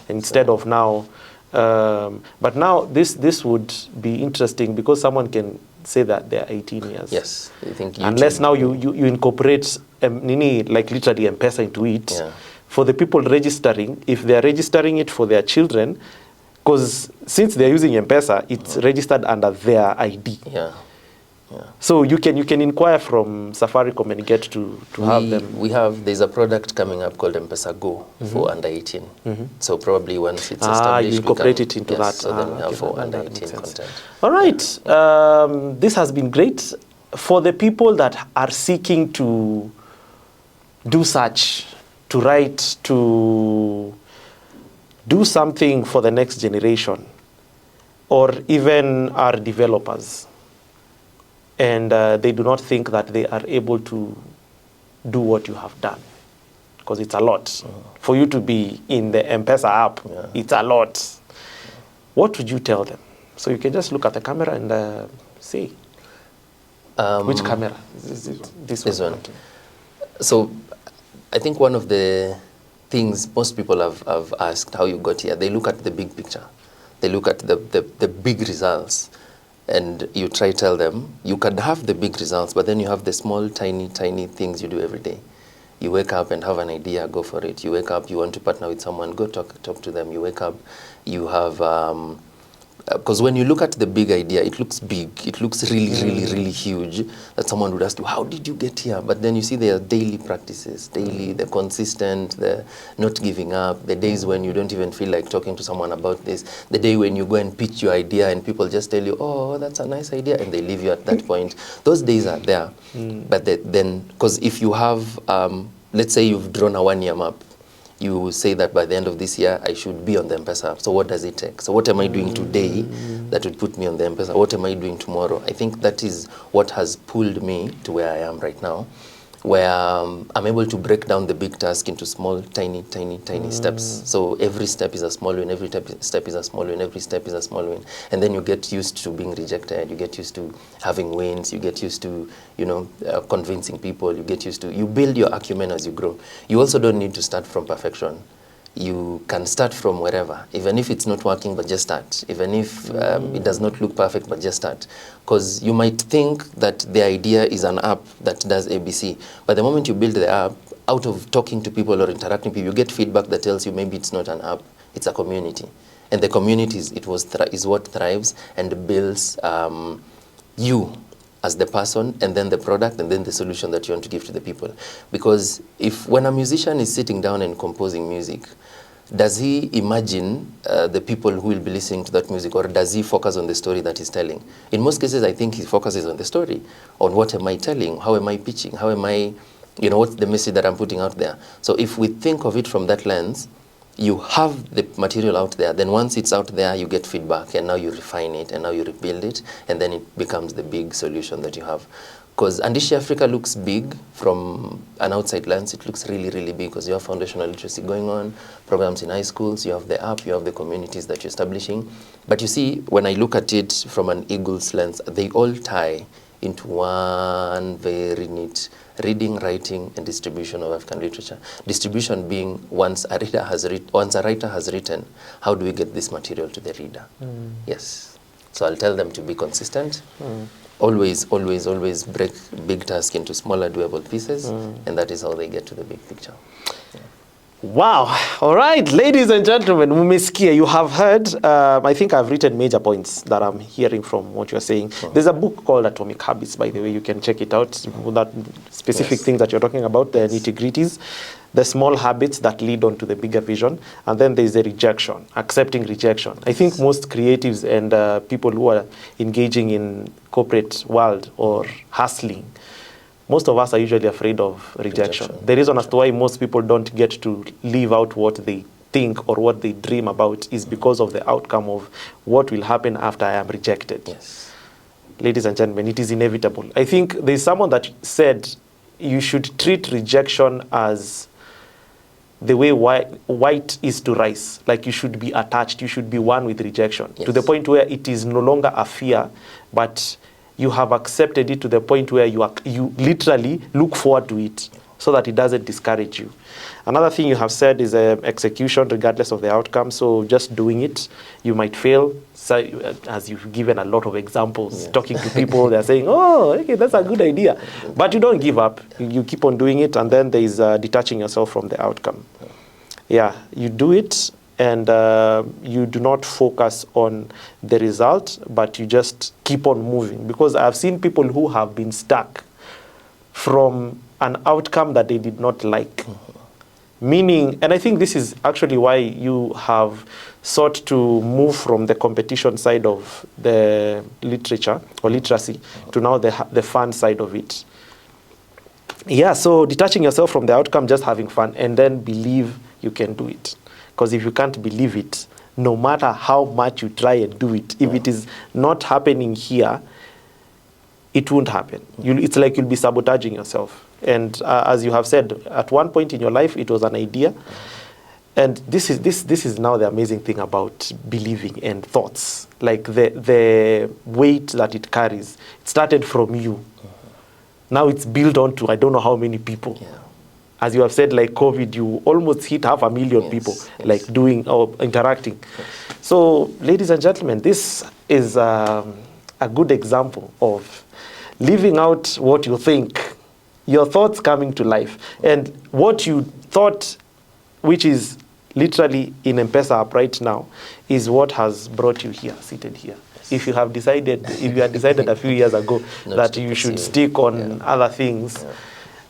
Instead of now, but now this would be interesting because someone can say that they're 18 years. Yes, I think unless now you incorporate like literally M-Pesa into it. Yeah. For the people registering, if they're registering it for their children, because since they're using M-Pesa, it's registered under their ID. Yeah. So you can inquire from Safaricom and get to have them. There's a product coming up called M-Pesa Go for under 18. So probably once it's established, you incorporate it into that. So then we have for under 18 content. All right, this has been great for the people that are seeking to do such, to write, to do something for the next generation, or even are developers. And they do not think that they are able to do what you have done, because it's a lot. For you to be in the M-Pesa app, it's a lot. What would you tell them? So you can just look at the camera and see. Which camera? This one. Okay. So I think one of the things most people have asked how you got here, they look at the big picture. They look at the big results. And you try to tell them, you can have the big results, but then you have the small, tiny things you do every day. You wake up and have an idea, go for it. You wake up, you want to partner with someone, go talk to them. You wake up, you have, because when you look at the big idea, it looks big. It looks really huge, that someone would ask you, how did you get here? But then you see their daily practices, the consistent, the not giving up, the days when you don't even feel like talking to someone about this, the day when you go and pitch your idea and people just tell you, oh, that's a nice idea, and they leave you at that point. Those days are there. But then, because if you have, let's say you've drawn a 1-year map, you say that by the end of this year, I should be on the M-Pesa app. So what does it take? So what am I doing today that would put me on the M-Pesa? What am I doing tomorrow? I think that is what has pulled me to where I am right now, where I'm able to break down the big task into small, tiny steps. So every step is a small win, every step is a small win, every step is a small win. And then you get used to being rejected, you get used to having wins, you get used to, convincing people, you build your acumen as you grow. You also don't need to start from perfection. You can start from wherever, even if it's not working, but just start. Even if it does not look perfect, but just start. Because you might think that the idea is an app that does ABC, but the moment you build the app, out of talking to people or interacting with people, you get feedback that tells you maybe it's not an app, it's a community. And the community is what thrives and builds you as the person, and then the product, and then the solution that you want to give to the people. Because when a musician is sitting down and composing music, does he imagine the people who will be listening to that music, or does he focus on the story that he's telling? In most cases, I think he focuses on the story, on what am I telling, how am I pitching, how am I, what's the message that I'm putting out there. So if we think of it from that lens, you have the material out there, then once it's out there, you get feedback, and now you refine it, and now you rebuild it, and then it becomes the big solution that you have. Because Andishi Africa looks big from an outside lens. It looks really, really big because you have foundational literacy going on, programs in high schools, you have the app, you have the communities that you're establishing. But you see, when I look at it from an eagle's lens, they all tie into one very neat reading, writing, and distribution of African literature. Distribution being once a writer has written, how do we get this material to the reader? Yes. So I'll tell them to be consistent. Always break big task into smaller doable pieces, and that is how they get to the big picture. Wow. All right, ladies and gentlemen, Mumesikia, you have heard, I think I've written major points that I'm hearing from what you're saying. There's a book called Atomic Habits, by the way. You can check it out, that specific things that you're talking about, the nitty-gritties, the small habits that lead on to the bigger vision. And then there's the rejection, accepting rejection. I think most creatives and people who are engaging in corporate world or hustling, most of us are usually afraid of rejection. The reason as to why most people don't get to live out what they think or what they dream about is because of the outcome of what will happen after I am rejected. Yes. Ladies and gentlemen, it is inevitable. I think there's someone that said you should treat rejection as the way white is to rice. Like you should be attached, you should be one with rejection. To the point where it is no longer a fear, but you have accepted it to the point where you literally look forward to it so that it doesn't discourage you. Another thing you have said is execution regardless of the outcome. So just doing it, you might fail. So, as you've given a lot of examples, talking to people, they're saying, oh, okay, that's a good idea. But you don't give up. You keep on doing it, and then there is detaching yourself from the outcome. Yeah, you do it, and you do not focus on the result, but you just keep on moving. Because I've seen people who have been stuck from an outcome that they did not like. Meaning, and I think this is actually why you have sought to move from the competition side of the literature or literacy to now the fun side of it. Yeah, so detaching yourself from the outcome, just having fun, and then believe you can do it. Because if you can't believe it, no matter how much you try and do it, if it is not happening here, it won't happen. It's like you'll be sabotaging yourself. And as you have said, at one point in your life, it was an idea. And this is now the amazing thing about believing and thoughts. Like the weight that it carries. It started from you. Now it's built onto I don't know how many people. As you have said, like COVID, you almost hit 500,000 people, like doing or interacting. So, ladies and gentlemen, this is a good example of living out what you think, your thoughts coming to life, and what you thought, which is literally in M-Pesa app right now, is what has brought you here, seated here. If you had decided a few years ago that you should stick on other things,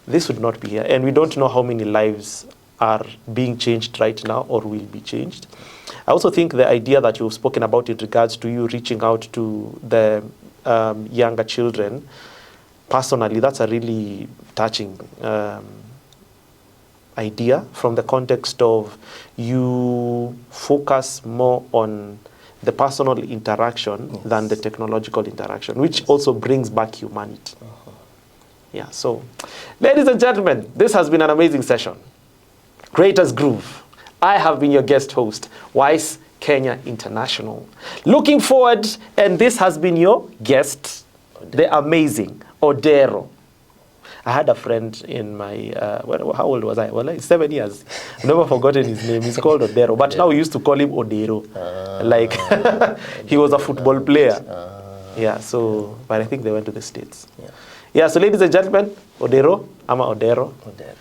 this would not be here. And we don't know how many lives are being changed right now or will be changed. I also think the idea that you've spoken about in regards to you reaching out to the younger children, personally, that's a really touching idea from the context of you focus more on the personal interaction than the technological interaction, which also brings back humanity. Yeah, so, ladies and gentlemen, this has been an amazing session. Creators Groove. I have been your guest host, Wise Kenya International. Looking forward, and this has been your guest, the amazing Odero. I had a friend in my, how old was I? Well, like 7 years. I've never forgotten his name. He's called Odero, but now we used to call him Odero. Like, he was a football player. Yeah, so, but I think they went to the States. Yeah, so ladies and gentlemen, Odero, Odero.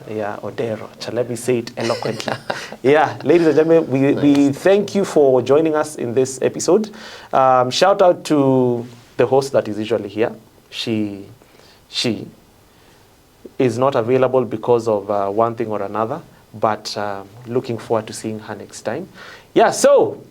Yeah, Odero. Let me say it eloquently. Yeah, ladies and gentlemen, we thank you for joining us in this episode. Shout out to the host that is usually here. She is not available because of one thing or another, but looking forward to seeing her next time. Yeah, so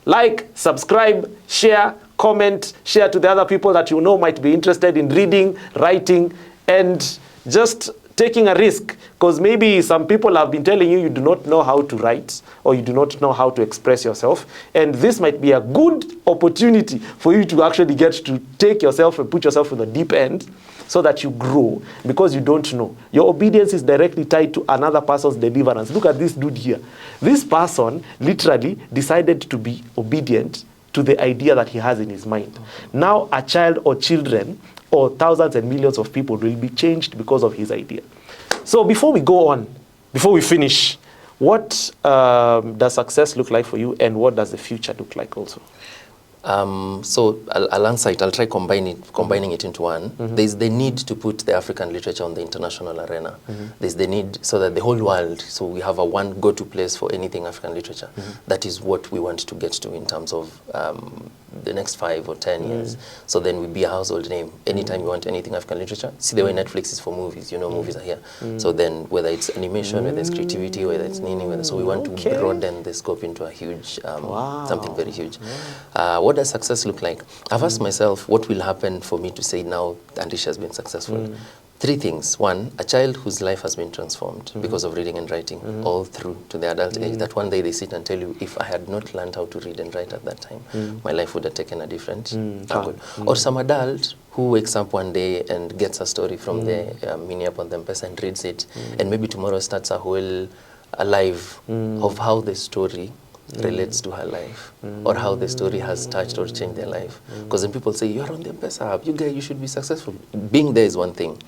like, subscribe, share, comment, share to the other people that you know might be interested in reading, writing, and just taking a risk. Because maybe some people have been telling you do not know how to write or you do not know how to express yourself. And this might be a good opportunity for you to actually get to take yourself and put yourself in the deep end so that you grow, because you don't know. Your obedience is directly tied to another person's deliverance. Look at this dude here. This person literally decided to be obedient to the idea that he has in his mind. Now a child or children or thousands and millions of people will be changed because of his idea. So before we go on, before we finish, what does success look like for you, and what does the future look like also? So I'll answer it. I'll try combining it into one. There's the need to put the African literature on the international arena. There's the need so that the whole world, so we have a one go-to place for anything African literature. That is what we want to get to in terms of the next 5 or 10 years. So then we'd be a household name. Anytime you want anything African literature, see the way Netflix is for movies, you know, movies are here. So then whether it's animation, whether it's creativity, whether it's meaning, so we want to broaden the scope into a huge, something very huge. What does success look like? I've asked myself what will happen for me to say now Andishi has been successful. 3 things. 1, a child whose life has been transformed because of reading and writing all through to the adult age, that one day they sit and tell you, if I had not learned how to read and write at that time, my life would have taken a different angle. Or some adult who wakes up one day and gets a story from the mini app on the M-Pesa and reads it, and maybe tomorrow starts a whole life of how the story relates to her life, or how the story has touched or changed their life. Because when people say, you're on the M-Pesa app, you should be successful. Being there is one thing.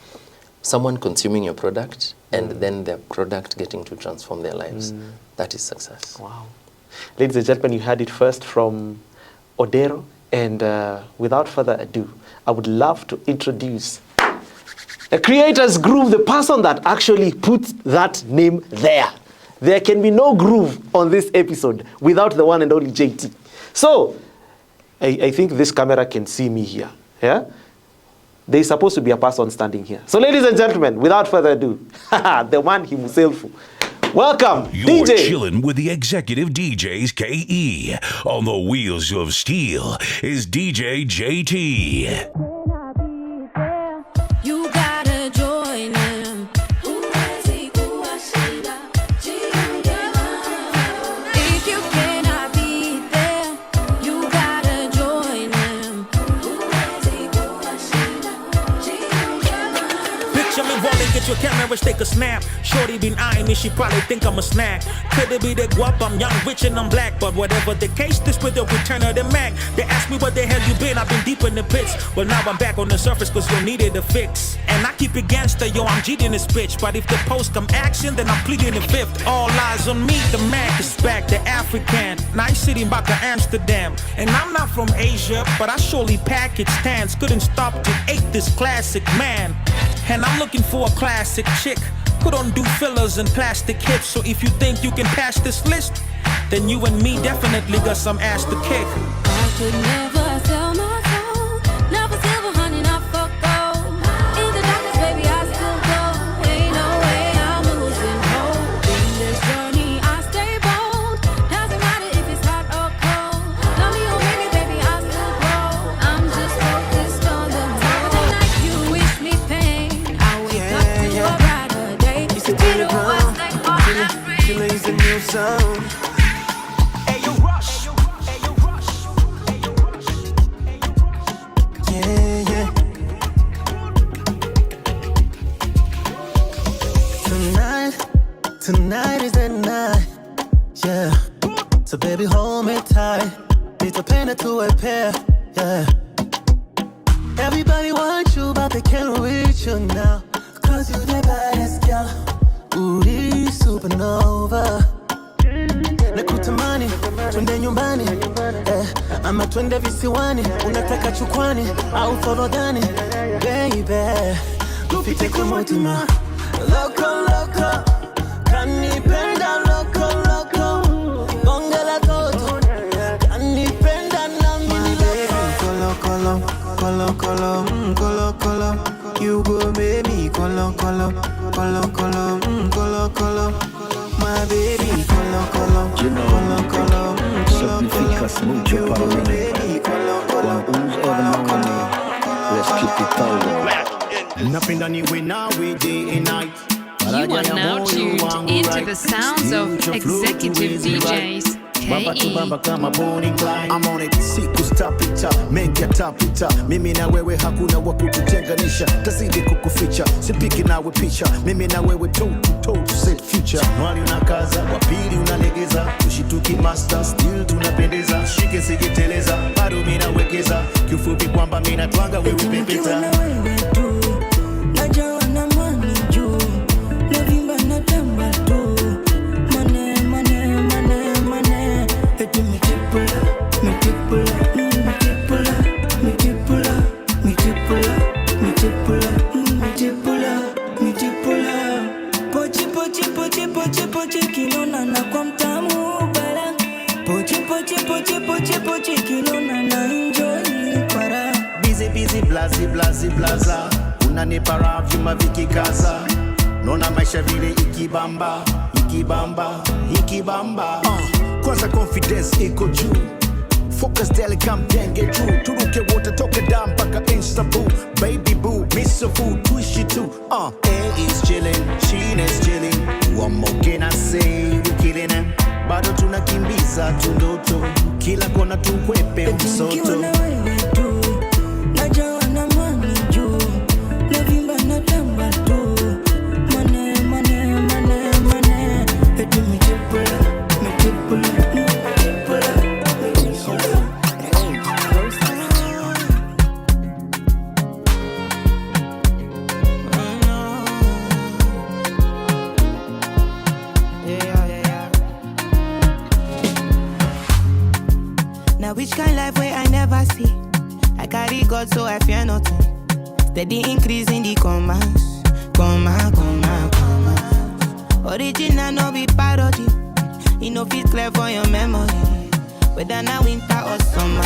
Someone consuming your product, and then their product getting to transform their lives. That is success. Wow. Ladies and gentlemen, you heard it first from Odero. And without further ado, I would love to introduce a creator's groove, the person that actually put that name there. There can be no groove on this episode without the one and only JT. So, I think this camera can see me here. Yeah? There's supposed to be a person standing here. So, ladies and gentlemen, without further ado, the man himself. Welcome, You're DJ. chilling with the executive DJs KE. On the wheels of steel is DJ JT. You gotta join him. If you cannot be there, you gotta join him. Picture me rolling, get your camera, take a snap. Shorty been eyeing me, she probably think I'm a snack. Could it be the guap? I'm young, rich, and I'm black. But whatever the case, this with the return of the Mac. They ask me what the hell you been, I've been deep in the pits. Well, now I'm back on the surface, cause you needed a fix. And I keep it gangster, yo, I'm G'd this bitch. But if the post come action, then I'm pleading the fifth. All eyes on me, the Mac is back, the African. Nice city back to Amsterdam. And I'm not from Asia, but I surely package stands. Couldn't stop to ate this classic man. And I'm looking for a classic chick who don't do fillers and plastic hips. So if you think you can pass this list, then you and me definitely got some ass to kick. I could never sell my soul, never silver, honey, not for gold. In the darkness, baby, I still go. Ain't no way I'm losing hope. In this journey, I stay bold. Doesn't matter if it's hot or cold. Love me or hate me, baby, I still grow. I'm just focused on the road. The night you wish me pain, I wake up to a brighter day. Used to do the ground, till I used a new sound. Tonight is the night, yeah. So baby, hold me tight. Need to paint it to a pair, yeah. Everybody wants you, but they can't reach you now. Cause you the baddest girl. Uri supernova. Nakutamani, twende nyumbani, ama twende visiwani. Unataka chukwani, au forodhani, baby. Tupite kwa motima. Loco, loco. Kanipenda loco, loco. Bonge la toto. Kanipenda na mini loco. Colo, colo, colo, colo, colo. You go baby, colo, colo, colo, colo, colo, colo. My baby, colo, colo, colo, colo, Significas mucho para mí. Let's keep it going. Nothing anyway now we day and night. You are now tuned into the sounds of executive DJs KE. I'm on it, siku stapita mengi yatapita, mimi na wewe hakuna wa kututenganisha, tazidi kukuficha, sipiki nawe picha, mimi na wewe toe to set future. Mwali unakaza, wapili unalegeza, ushituki master, still tunapendeza, shike sigeteleza, bado mimi nawekeza, kiufupi kwamba mimi natwanga wewe pepeta. Blaza unanipa vyuma vikikaza, nona maisha vile ikibamba kwanza confidence iko juu, focus daily kamtenge juu, turuke wote toke down mpaka insta boo, baby boo miss a food tuishi tu. A is chilling, she is chilling, one more can I say, we killing it, bado tunakimbiza tundoto, kila kona tukwepe msoto. So I fear nothing. Steady increase in the commas. Original no be parody. You know fit clear for your memory. Whether now winter or summer,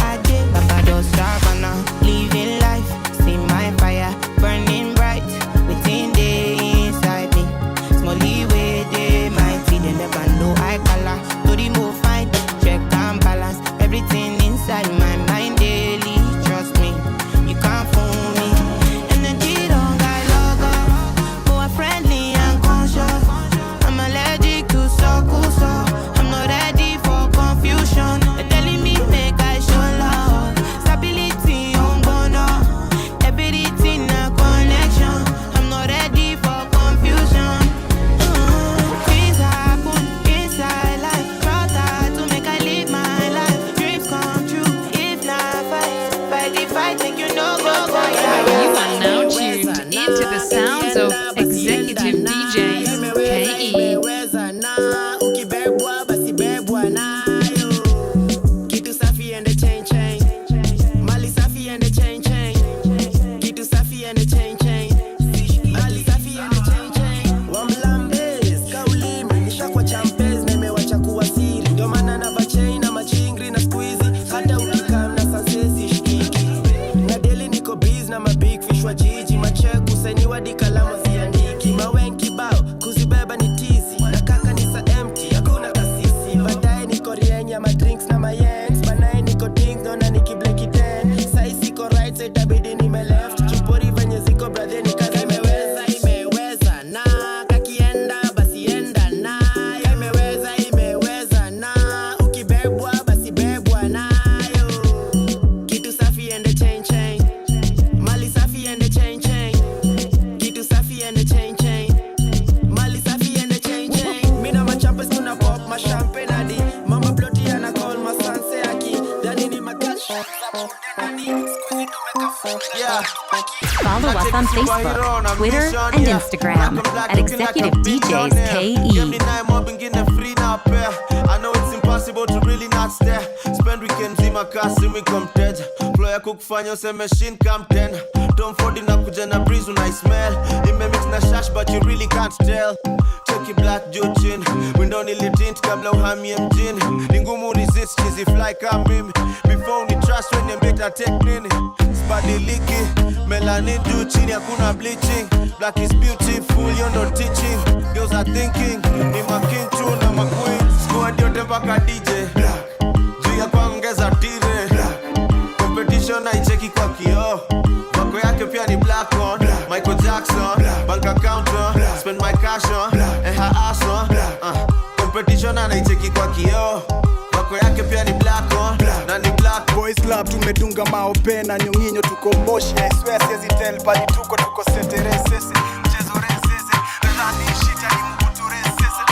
I did Barbados, Savannah, living life. See my fire burning bright within the inside me. Smally way they might feed, they never know I color. To the move fine, check and balance everything inside my mind daily. Trust me, you can't fool me. Energy don't got logo, more friendly and conscious. I'm allergic to so I'm not ready for confusion. They're telling me make I show love, stability on bono, everything a connection. I'm not ready for confusion. Things happen inside life, try to make I live my life. Dreams come true, if not fight the fight, think you know go tire. You are now tuned into the sounds of executive DJs KE. Follow us on Facebook, Twitter, and Instagram at Executive DJs KE. I know it's impossible to really not stare. Spend weekends in my car, see me come dead. Floya kukufanya use machine come 10. Don't fall in up with a breeze when I smell. It may mix na shash but you really can't tell. Checky black jochin, window nili tint kabla uhami mjini. Ningumu resist cheesy fly come mimi. Before ni trust when you better take nini. Spadiliki, melanin juu chini hakuna bleaching. Black is beautiful, you're not teaching. Girls are thinking, ni making tune na maqueen. Squad yote mpaka DJ Black, juu ya kuongeza tire Black, competition haicheki kwa kioo. Wako yake pia ni black on Black, Michael Jackson Black, bank account on Black, spend my cash on Black, and her ass on Black, competition haicheki kwa kioo. Wako yake pia ni black on Black, na ni black boy Boys Club tumedunga maope na nyonginyo tuko moshi. I swear siezi tell bali tuko setere sese. Mchezo resese, rani shit ya ni mkutu resese.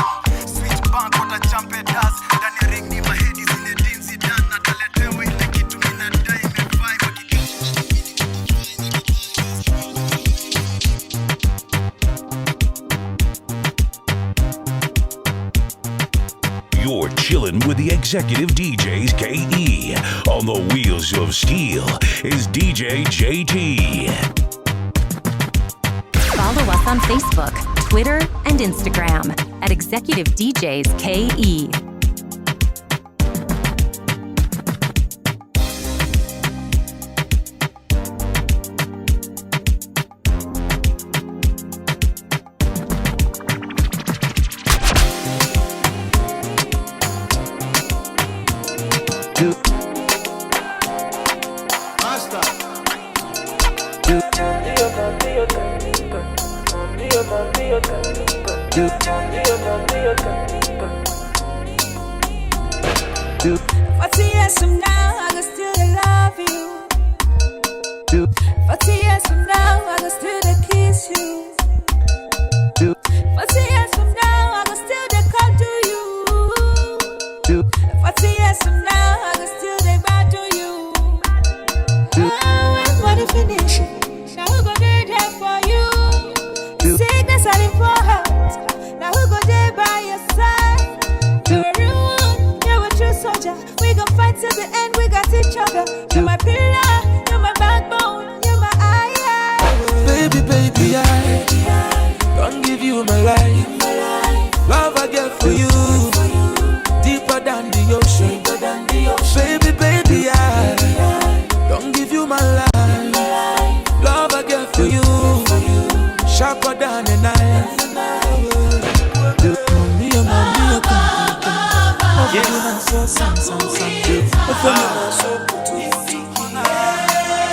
Switch bank wata champe das. Ndani ya ring ni mahedi zile dinzi dan. Na taletewa ile kitu minadai me vibe. You're chilling with the executive DJs KE. On the wheels of steel is DJ JT. Follow us on Facebook, Twitter, and Instagram at Executive DJs KE.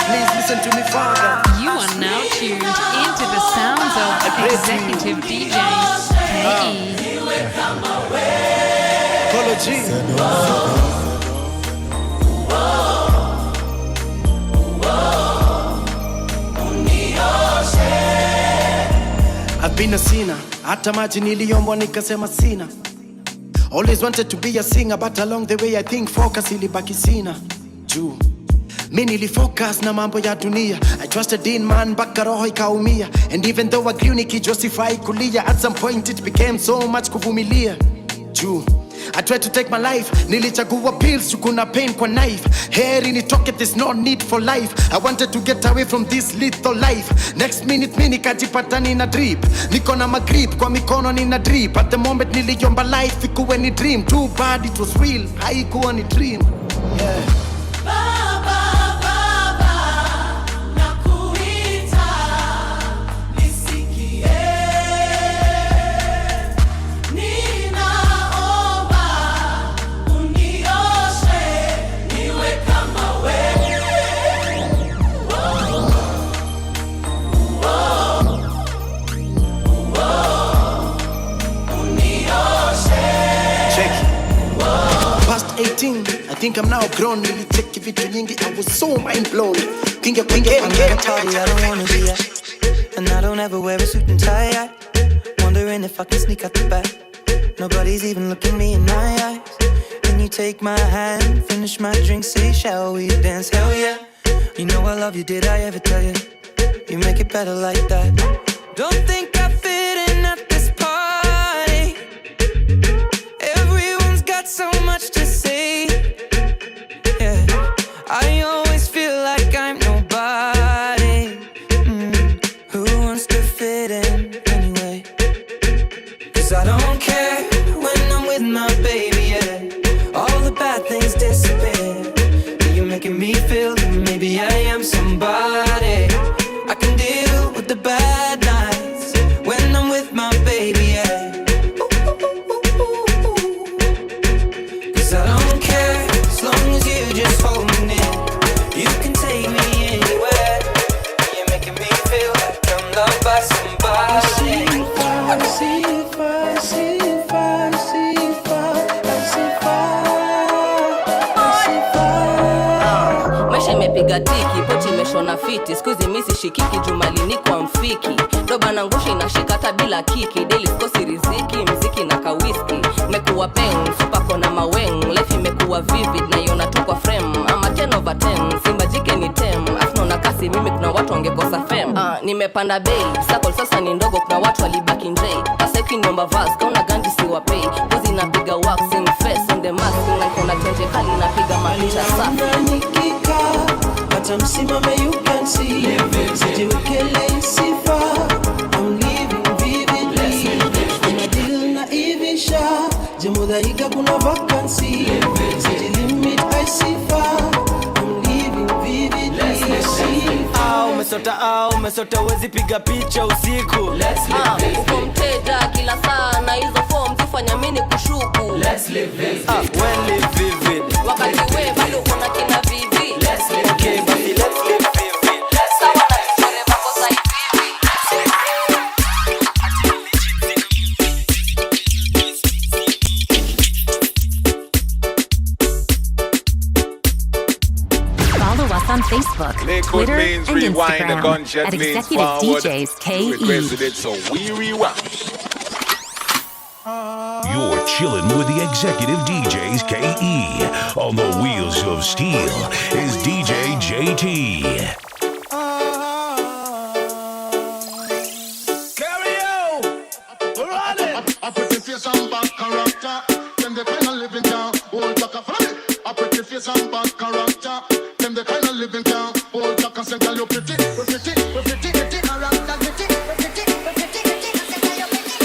Please listen to me, Father. You are now tuned into the sounds of executive DJs KE. Kolo G. I've been a sinner. Hata maji niliombwa nikasema sina. Always wanted to be a singer, but along the way I think focus ilibaki sina. Juu mi nilifocus na mambo ya dunia. I trusted in man mpaka roho ikaumia. And even though I grew nikijustify kulia, at some point it became so much kuvumilia. Juu I tried to take my life, nilichagua pills to kuna pain kwa knife. Heri nitoke, there's no need for life. I wanted to get away from this lethal life. Next minute mi nikajipata nina drip. Niko na magrip, kwa mikono nina drip. At the moment niliomba life ikuwe ni dream. Too bad it was real, haikuwa ni dream. Yeah. I think I'm now grown. Really take vitu nyingi. I was so mind blown. I'm at a party I don't wanna be at, and I don't ever wear a suit and tie. Wondering if I can sneak out the back. Nobody's even looking me in my eyes. Then you take my hand, finish my drink, say shall we dance? Hell yeah. You know I love you, did I ever tell you? You make it better like that. Don't think I fit in at this party. Everyone's got so much to say. Yeah, I always feel like I'm nobody. Who wants to fit in anyway? 'Cause I don't care when I'm with my baby, yeah. All the bad things disappear. You're making me feel that maybe I am somebody. I can deal with the bad nights when I'm with my baby, yeah. imepiga tiki, poti imeshona fiti. Skuzi misi shikiki, jumalini kwa mfiki. Doba na ngushi inashika hata bila kiki. Daily skosi riziki, mziki na kawiski. Mekuwa peng, super kona maweng. Life imekuwa vivid, na yona tu kwa frame. Ama 10 over 10, simba jike ni tem. Afno na kasi mimi kuna watu wangekosa fem. Nimepanda bei, circle sasa ni ndogo, kuna watu walibaki njei. Pasa iki nyomba vaz, kauna ganji siwa pay. Buzi napiga wax, in face, in the mask. Na kona tenje kali napiga mapicha safi. Hata msimame you can see. Sijiwekele sifa, I'm living vividly. Kuna deal na ivisha, jemudhaika kuna vacancy. Sijilimit I sifa, I'm living vividly. Umesota wezi piga picha usiku. Uko mteja kila saa na hizo form zifanya mini kushuku. Let's live vivid. When live vivid. Wakati we bado kuna kina vivi. Let's live okay, basi let's live vivid. Sawa na kisore vako saivi. Follow us on Facebook, Liquid Twitter, means and rewind, the Instagram gunshot at means Executive forward. DJs We requested KE. it, so we rewind. You're chilling with the executive DJs KE. On the wheels of steel is DJ JT. A pretty face and bad character. Them the kind of living down. Old Taka family. A pretty face and bad character. Them the kind of living down. Old Taka say, girl, you pretty, we pretty, we pretty, pretty. Around that pretty, we pretty, we pretty, pretty. I say, girl, you pretty.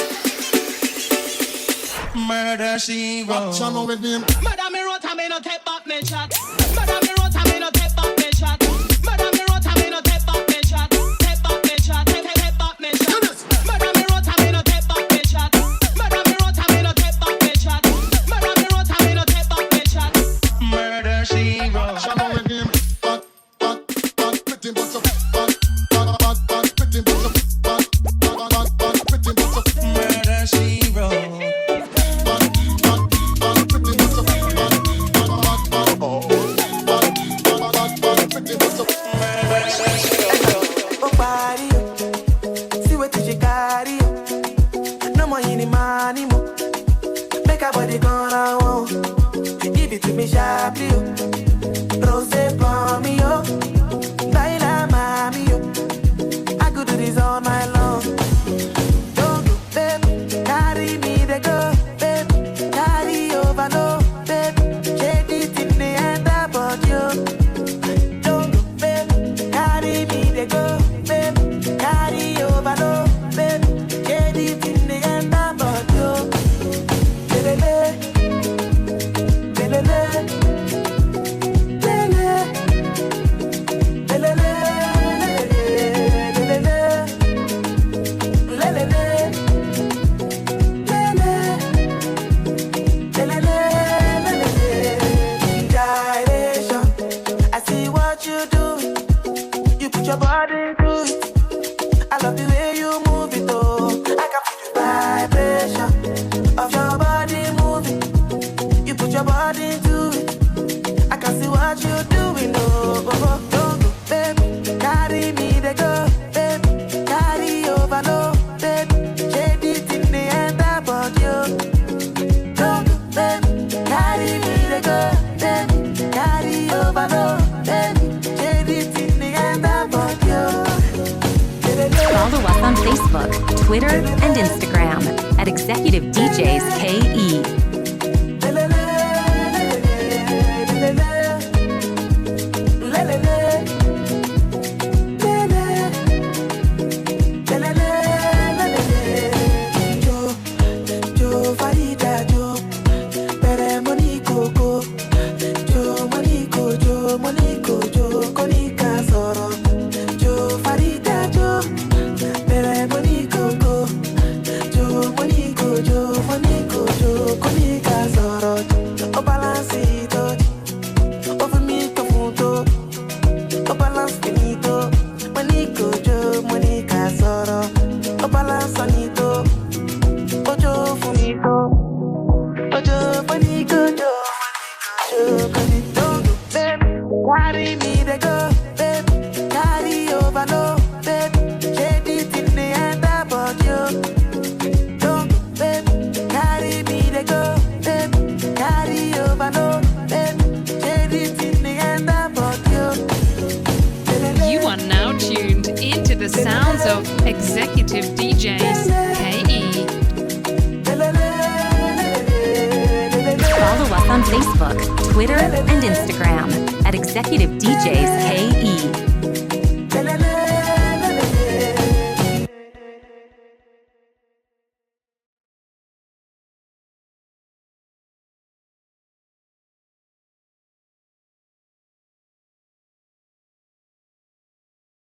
Murder she wrote. Channel with him. Murder me wrote, I may not take back me shot. Murder me wrote, I may not take back me shot. Murder me wrote, I may not take back me shot. Take back me shot, take back me shot. Murder me wrote, I may not take back me shot. Murder me wrote, I may not take back me shot. Murder me wrote, I may not take back me shot. Murder she wrote. Channel with him. Bad, pretty but so bad, pretty but so bad, pretty but so. Murder she wrote. Follow us on Facebook, Twitter, and Instagram at Executive DJs KE. Moniko, Carry me they go, babe. Carry overload, babe. Shade it in the end about you. Don't, babe. Carry me they go, babe. Carry overload, babe. Shade it in the end about you. You are now tuned into the sounds of Executive DJs KE. Follow us on Facebook, Twitter, and Instagram at Executive DJs